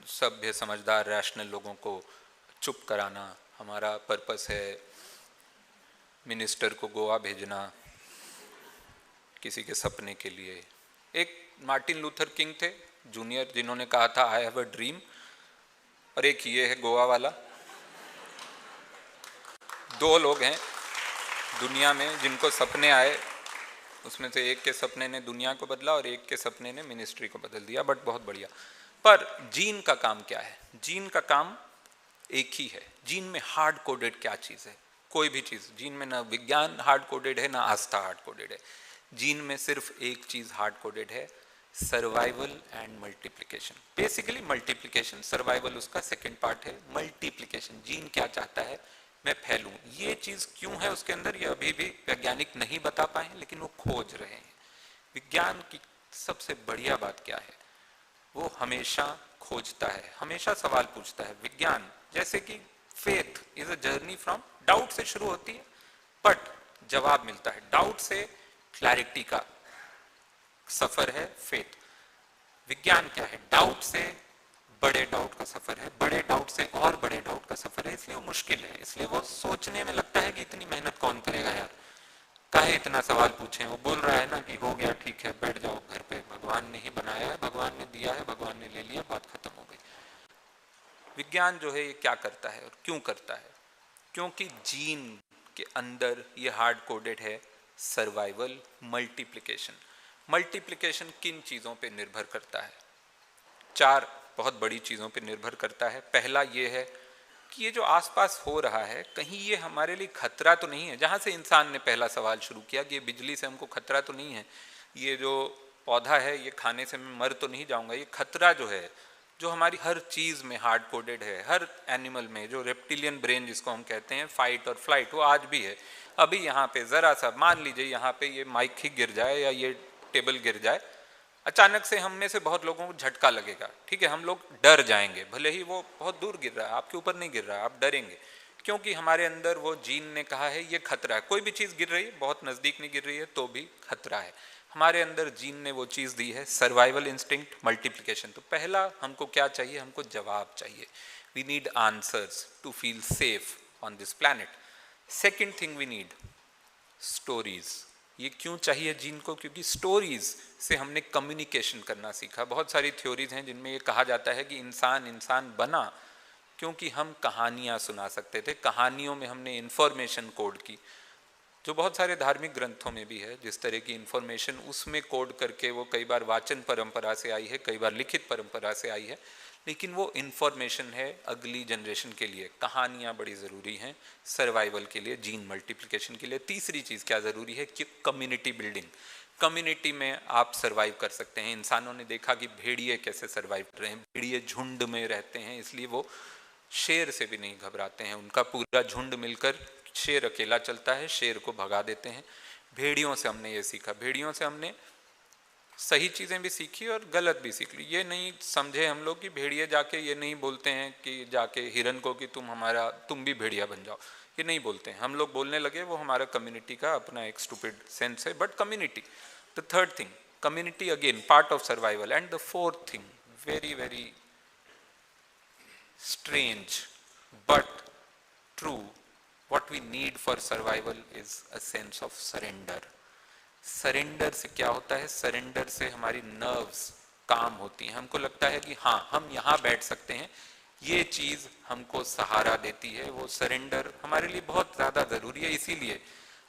सभ्य समझदार रैशनल लोगों को चुप कराना, हमारा पर्पस है मिनिस्टर को गोवा भेजना किसी के सपने के लिए। एक मार्टिन लूथर किंग थे जूनियर, जिन्होंने कहा था आई हैव अ ड्रीम, और एक ये है गोवा वाला। दो लोग हैं दुनिया में जिनको सपने आए, उसमें से एक के सपने ने दुनिया को बदला और एक के सपने ने मिनिस्ट्री को बदल दिया, बट बहुत बढ़िया। पर जीन का काम क्या है? जीन का काम एक ही है। जीन में हार्ड कोडेड क्या चीज़ है? कोई भी चीज़। जीन में ना विज्ञान हार्ड कोडेड है, ना आस्था हार्ड कोडेड है। जीन में सिर्फ एक चीज़ हार्ड कोडेड है, survival and multiplication. Basically multiplication, survival उसका सेकेंड पार्ट है। मल्टीप्लिकेशन, जीन क्या चाहता है, मैं फैलूं। ये चीज़ क्यों है उसके अंदर, ये अभी भी वैज्ञानिक नहीं बता पाए, लेकिन वो खोज रहे हैं। विज्ञान की सबसे बढ़िया बात क्या है, वो हमेशा खोजता है, हमेशा सवाल पूछता है। विज्ञान जैसे कि faith is a journey from doubt से शुरू होती है, बट जवाब मिलता है। डाउट से क्लैरिटी का सफर है फेथ। विज्ञान क्या है? डाउट से बड़े डाउट का सफर है, बड़े डाउट से और बड़े डाउट का सफर है, इसलिए वो मुश्किल है, इसलिए वो सोचने में लगता है कि इतनी मेहनत कौन करेगा यार, काहे इतना सवाल पूछे। वो बोल रहा है ना कि हो गया, ठीक है, बैठ जाओ घर पे, भगवान ने ही बनाया है, भगवान ने दिया है, भगवान ने ले लिया, बात खत्म हो गई। विज्ञान जो है ये क्या करता है और क्यों करता है? क्योंकि जीन के अंदर ये हार्ड कोडेड है, सर्वाइवल, मल्टीप्लिकेशन। मल्टीप्लिकेशन किन चीज़ों पे निर्भर करता है? चार बहुत बड़ी चीज़ों पे निर्भर करता है। पहला ये है कि ये जो आसपास हो रहा है, कहीं ये हमारे लिए खतरा तो नहीं है? जहाँ से इंसान ने पहला सवाल शुरू किया कि ये बिजली से हमको खतरा तो नहीं है, ये जो पौधा है ये खाने से मैं मर तो नहीं जाऊंगा? ये खतरा जो है, जो हमारी हर चीज़ में हार्ड कोडेड है, हर एनिमल में, जो रेप्टिलियन ब्रेन जिसको हम कहते हैं, फाइट और फ्लाइट, वो आज भी है। अभी यहाँ पे ज़रा सा मान लीजिए यहाँ पे ये माइक ही गिर जाए या ये टेबल गिर जाए, अचानक से हम में से बहुत लोगों को झटका लगेगा, ठीक है, हम लोग डर जाएंगे, भले ही वो बहुत दूर गिर रहा है, आपके ऊपर नहीं गिर रहा है, आप डरेंगे, क्योंकि हमारे अंदर वो जीन ने कहा है ये खतरा है। कोई भी चीज़ गिर रही है, बहुत नज़दीक नहीं गिर रही है तो भी खतरा है, हमारे अंदर जीन ने वो चीज़ दी है, सर्वाइवल इंस्टिंक्ट, मल्टीप्लिकेशन। तो पहला हमको क्या चाहिए? हमको जवाब चाहिए, we need answers to feel safe on this planet. Second thing we need stories. ये क्यों चाहिए जीन को? क्योंकि स्टोरीज से हमने कम्युनिकेशन करना सीखा। बहुत सारी थ्योरीज हैं जिनमें ये कहा जाता है कि इंसान इंसान बना क्योंकि हम कहानियाँ सुना सकते थे, कहानियों में हमने इंफॉर्मेशन कोड की, जो बहुत सारे धार्मिक ग्रंथों में भी है, जिस तरह की इंफॉर्मेशन उसमें कोड करके वो कई बार वाचन परंपरा से आई है, कई बार लिखित परंपरा से आई है, लेकिन वो इंफॉर्मेशन है अगली जनरेशन के लिए। कहानियाँ बड़ी ज़रूरी हैं सर्वाइवल के लिए, जीन मल्टीप्लिकेशन के लिए। तीसरी चीज़ क्या ज़रूरी है कि कम्युनिटी बिल्डिंग। कम्युनिटी में आप सर्वाइव कर सकते हैं। इंसानों ने देखा कि भेड़िए कैसे सर्वाइव कर रहे हैं, भेड़िए झुंड में रहते हैं, इसलिए वो शेर से भी नहीं घबराते हैं, उनका पूरा झुंड मिलकर, शेर अकेला चलता है, शेर को भगा देते हैं। भेड़ियों से हमने ये सीखा, भेड़ियों से हमने सही चीज़ें भी सीखी और गलत भी सीख ली। ये नहीं समझे हम लोग कि भेड़िए जाके ये नहीं बोलते हैं कि जाके हिरन को कि तुम भी भेड़िया बन जाओ, ये नहीं बोलते हैं। हम लोग बोलने लगे, वो हमारा कम्युनिटी का अपना एक स्टूपिड सेंस है, but community. The third thing, community again part of survival. And the fourth thing, very very strange but true, what we need for survival is a sense of surrender. Surrender से क्या होता है? Surrender से हमारी nerves काम होती हैं, हमको लगता है कि हाँ हम यहाँ बैठ सकते हैं, ये चीज़ हमको सहारा देती है। वो सरेंडर हमारे लिए बहुत ज़्यादा ज़रूरी है, इसीलिए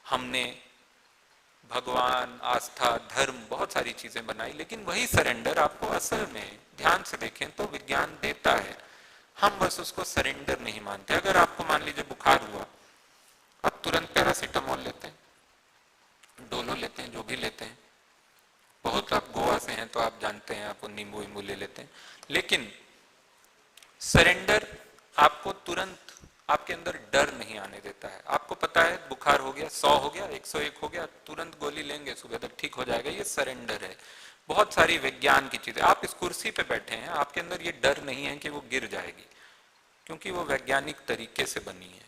हमने भगवान, आस्था, धर्म, बहुत सारी चीज़ें बनाई, लेकिन वही सरेंडर आपको असल में ध्यान से देखें तो विज्ञान देता है, हम बस उसको सरेंडर नहीं मानते। अगर आपको मान लीजिए बुखार हुआ, आप तुरंत पैरासीटामोल लेते हैं, डोलो लेते हैं, जो भी लेते हैं, बहुत आप गोवा से हैं तो आप जानते हैं, आपको नींबू वींबू ले लेते हैं, लेकिन सरेंडर आपको तुरंत आपके अंदर डर नहीं आने देता है। आपको पता है बुखार हो गया, 100 हो गया, 101 हो गया, तुरंत गोली लेंगे, सुबह तक ठीक हो जाएगा, ये सरेंडर है। बहुत सारी विज्ञान की चीजें, आप इस कुर्सी पे बैठे हैं, आपके अंदर ये डर नहीं है कि वो गिर जाएगी, क्योंकि वो वैज्ञानिक तरीके से बनी है।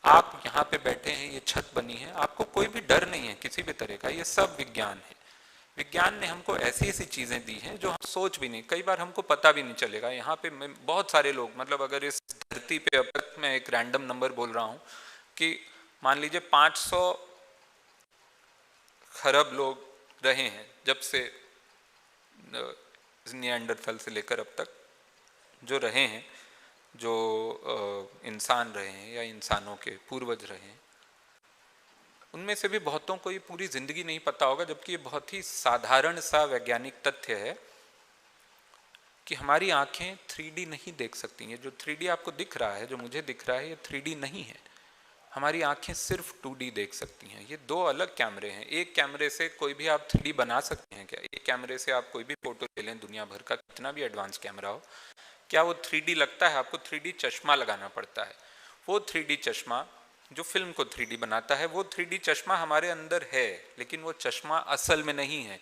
आप यहाँ पे बैठे हैं, ये छत बनी है, आपको कोई भी डर नहीं है किसी भी तरह का, ये सब विज्ञान है। विज्ञान ने हमको ऐसी ऐसी चीजें दी हैं जो हम सोच भी नहीं, कई बार हमको पता भी नहीं चलेगा। यहाँ पे बहुत सारे लोग, मतलब अगर इस धरती पे, अब तक मैं एक रैंडम नंबर बोल रहा हूँ कि मान लीजिए 500 खरब लोग रहे हैं जब से निएंडरथल से लेकर अब तक जो रहे हैं, जो इंसान रहे हैं या इंसानों के पूर्वज रहे हैं, उनमें से भी बहुतों को ये पूरी जिंदगी नहीं पता होगा, जबकि ये बहुत ही साधारण सा वैज्ञानिक तथ्य है कि हमारी आंखें 3D नहीं देख सकती हैं। जो 3D आपको दिख रहा है, जो मुझे दिख रहा है, ये 3D नहीं है। हमारी आंखें सिर्फ 2D देख सकती हैं। ये दो अलग कैमरे हैं। एक कैमरे से कोई भी आप 3D बना सकते हैं क्या? एक कैमरे से आप कोई भी फोटो ले लें, दुनिया भर का कितना भी एडवांस कैमरा हो, क्या वो 3D लगता है? आपको 3D चश्मा लगाना पड़ता है। वो 3D चश्मा जो फिल्म को 3D बनाता है, वो 3D चश्मा हमारे अंदर है, लेकिन वो चश्मा असल में नहीं है।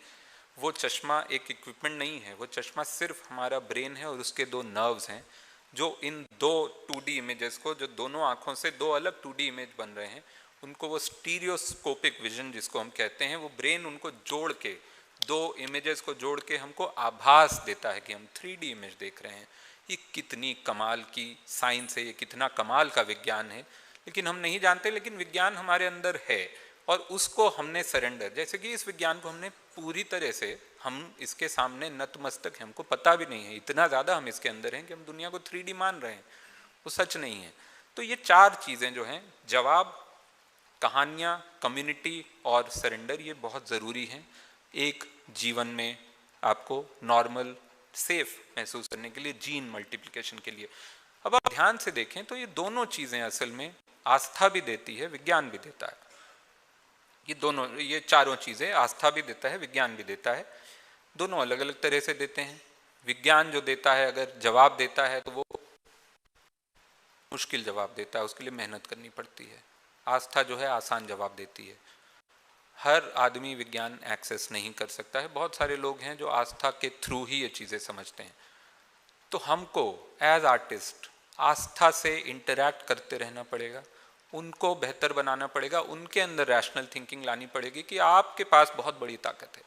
वो चश्मा एक इक्विपमेंट नहीं है, वो चश्मा सिर्फ हमारा ब्रेन है और उसके दो नर्व्स हैं, जो इन दो 2D इमेजेस को, जो दोनों आँखों से दो अलग 2D इमेज बन रहे हैं, उनको वो स्टीरियोस्कोपिक विजन जिसको हम कहते हैं, वो ब्रेन उनको जोड़ के, दो इमेजेस को जोड़ के हमको आभास देता है कि हम 3D इमेज देख रहे हैं। ये कितनी कमाल की साइंस है, ये कितना कमाल का विज्ञान है, लेकिन हम नहीं जानते। लेकिन विज्ञान हमारे अंदर है और उसको हमने सरेंडर, जैसे कि इस विज्ञान को हमने पूरी तरह से, हम इसके सामने नतमस्तक हैं, हमको पता भी नहीं है, इतना ज़्यादा हम इसके अंदर हैं कि हम दुनिया को 3D मान रहे हैं, वो सच नहीं है। तो ये चार चीज़ें जो हैं, जवाब, कहानियाँ, कम्युनिटी और सरेंडर, ये बहुत ज़रूरी हैं एक जीवन में आपको नॉर्मल सेफ महसूस करने के लिए, जीन मल्टीप्लिकेशन के लिए। अब आप ध्यान से देखें तो ये दोनों चीज़ें असल में आस्था भी देती है, विज्ञान भी देता है। ये दोनों, ये चारों चीज़ें आस्था भी देता है, विज्ञान भी देता है, दोनों अलग अलग तरह से देते हैं। विज्ञान जो देता है, अगर जवाब देता है तो वो मुश्किल जवाब देता है, उसके लिए मेहनत करनी पड़ती है। आस्था जो है आसान जवाब देती है। हर आदमी विज्ञान एक्सेस नहीं कर सकता है, बहुत सारे लोग हैं जो आस्था के थ्रू ही ये चीज़ें समझते हैं। तो हमको एज आर्टिस्ट आस्था से इंटरैक्ट करते रहना पड़ेगा, उनको बेहतर बनाना पड़ेगा, उनके अंदर रैशनल थिंकिंग लानी पड़ेगी कि आपके पास बहुत बड़ी ताकत है,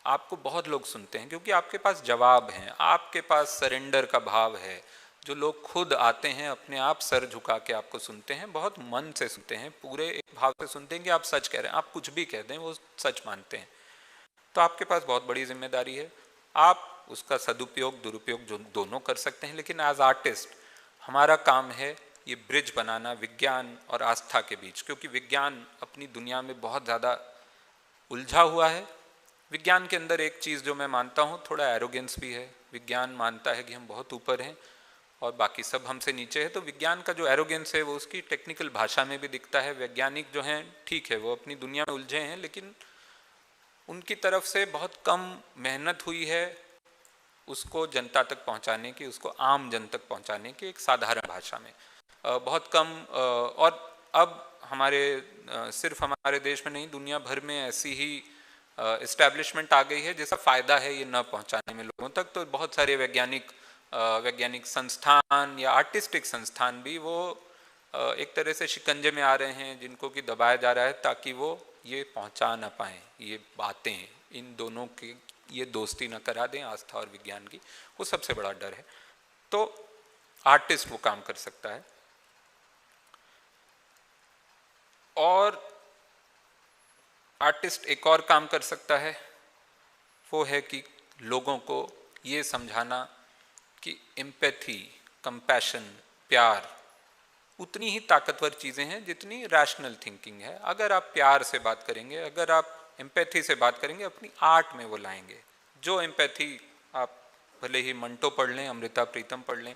आपको बहुत लोग सुनते हैं क्योंकि आपके पास जवाब हैं, आपके पास सरेंडर का भाव है। जो लोग खुद आते हैं अपने आप सर झुका के आपको सुनते हैं, बहुत मन से सुनते हैं, पूरे एक भाव से सुनते हैं कि आप सच कह रहे हैं, आप कुछ भी कह दें वो सच मानते हैं। तो आपके पास बहुत बड़ी जिम्मेदारी है, आप उसका सदुपयोग दुरुपयोग जो दोनों कर सकते हैं, लेकिन एज आर्टिस्ट हमारा काम है ये ब्रिज बनाना विज्ञान और आस्था के बीच, क्योंकि विज्ञान अपनी दुनिया में बहुत ज़्यादा उलझा हुआ है। विज्ञान के अंदर एक चीज़ जो मैं मानता हूँ, थोड़ा एरोगेंस भी है। विज्ञान मानता है कि हम बहुत ऊपर हैं और बाकी सब हमसे नीचे है। तो विज्ञान का जो एरोगेंस है वो उसकी टेक्निकल भाषा में भी दिखता है। वैज्ञानिक जो हैं ठीक है, वो अपनी दुनिया में उलझे हैं, लेकिन उनकी तरफ से बहुत कम मेहनत हुई है उसको जनता तक पहुंचाने की, उसको आम जन तक पहुंचाने की, एक साधारण भाषा में बहुत कम। और अब हमारे सिर्फ हमारे देश में नहीं, दुनिया भर में ऐसी ही इस्टेब्लिशमेंट आ गई है जिसका फ़ायदा है ये न पहुंचाने में लोगों तक। तो बहुत सारे वैज्ञानिक संस्थान या आर्टिस्टिक संस्थान भी वो एक तरह से शिकंजे में आ रहे हैं, जिनको कि दबाया जा रहा है ताकि वो ये पहुंचा ना पाएँ, ये बातें इन दोनों की ये दोस्ती ना करा दें, आस्था और विज्ञान की। वो सबसे बड़ा डर है। तो आर्टिस्ट वो काम कर सकता है। और आर्टिस्ट एक और काम कर सकता है, वो है कि लोगों को ये समझाना कि एम्पैथी, कंपैशन, प्यार उतनी ही ताकतवर चीज़ें हैं जितनी रैशनल थिंकिंग है। अगर आप प्यार से बात करेंगे, अगर आप एम्पैथी से बात करेंगे, अपनी आर्ट में वो लाएंगे। जो एम्पैथी आप भले ही मंटो पढ़ लें, अमृता प्रीतम पढ़ लें,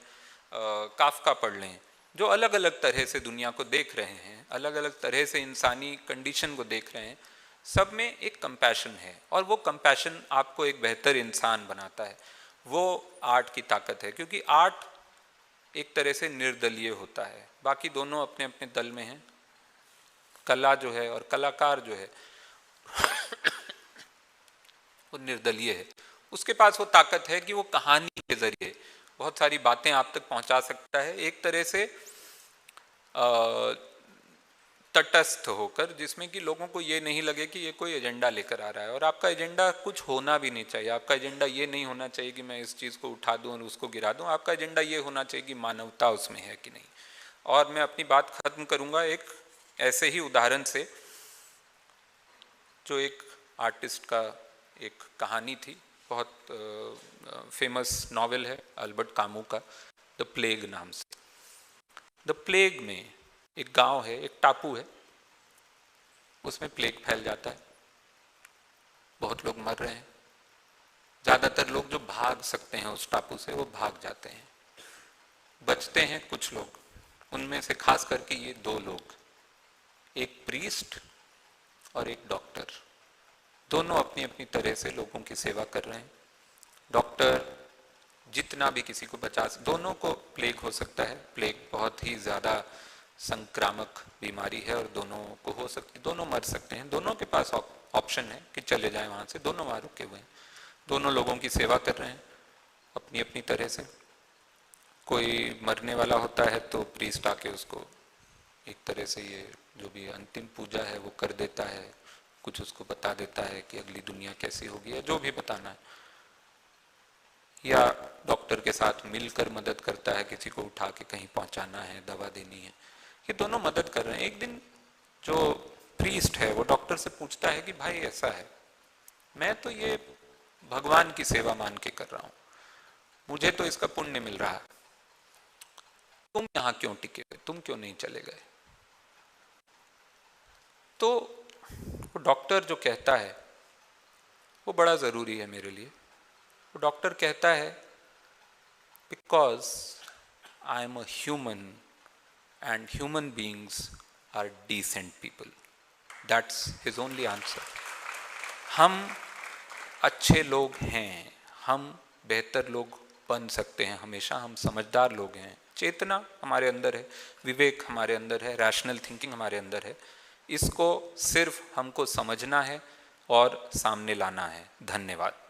काफका पढ़ लें, जो अलग अलग तरह से दुनिया को देख रहे हैं, अलग अलग तरह से इंसानी कंडीशन को देख रहे हैं, सब में एक कंपैशन है और वो कंपैशन आपको एक बेहतर इंसान बनाता है। वो आर्ट की ताकत है, क्योंकि आर्ट एक तरह से निर्दलीय होता है, बाकी दोनों अपने अपने दल में हैं। कला जो है और कलाकार जो है वो निर्दलीय है। उसके पास वो ताकत है कि वो कहानी के जरिए बहुत सारी बातें आप तक पहुंचा सकता है, एक तरह से तटस्थ होकर, जिसमें कि लोगों को ये नहीं लगे कि ये कोई एजेंडा लेकर आ रहा है। और आपका एजेंडा कुछ होना भी नहीं चाहिए। आपका एजेंडा ये नहीं होना चाहिए कि मैं इस चीज़ को उठा दूं और उसको गिरा दूं। आपका एजेंडा ये होना चाहिए कि मानवता उसमें है कि नहीं। और मैं अपनी बात खत्म करूंगा एक ऐसे ही उदाहरण से, जो एक आर्टिस्ट का एक कहानी थी, बहुत फेमस नॉवेल है अल्बर्ट कामू का, द प्लेग नाम से। द प्लेग में एक गांव है, एक टापू है, उसमें प्लेग फैल जाता है, बहुत लोग मर रहे हैं। ज़्यादातर लोग जो भाग सकते हैं उस टापू से वो भाग जाते हैं, बचते हैं कुछ लोग। उनमें से खास करके ये दो लोग, एक प्रीस्ट और एक डॉक्टर, दोनों अपनी अपनी तरह से लोगों की सेवा कर रहे हैं। डॉक्टर जितना भी किसी को बचा, दोनों को प्लेग हो सकता है। प्लेग बहुत ही ज़्यादा संक्रामक बीमारी है और दोनों को हो सकती, दोनों मर सकते हैं। दोनों के पास ऑप्शन है कि चले जाएं वहाँ से, दोनों वहाँ रुके हुए हैं, दोनों लोगों की सेवा कर रहे हैं अपनी अपनी तरह से। कोई मरने वाला होता है तो प्रीस्ट आके उसको एक तरह से ये जो भी अंतिम पूजा है वो कर देता है, कुछ उसको बता देता है कि अगली दुनिया कैसी होगी या जो भी बताना है, या डॉक्टर के साथ मिलकर मदद करता है, किसी को उठा के कहीं पहुंचाना है, दवा देनी है, ये दोनों मदद कर रहे हैं। एक दिन जो प्रीस्ट है वो डॉक्टर से पूछता है कि भाई ऐसा है, मैं तो ये भगवान की सेवा मान के कर रहा हूं, मुझे तो इसका पुण्य मिल रहा है, तुम यहां क्यों टिके हुए, तुम क्यों नहीं चले गए? तो वो डॉक्टर जो कहता है वो बड़ा जरूरी है मेरे लिए। वो डॉक्टर कहता है because I am a human and human beings are decent people. That's his only answer. हम अच्छे लोग हैं, हम बेहतर लोग बन सकते हैं हमेशा, हम समझदार लोग हैं, चेतना हमारे अंदर है, विवेक हमारे अंदर है, रैशनल थिंकिंग हमारे अंदर है, इसको सिर्फ हमको समझना है और सामने लाना है। धन्यवाद।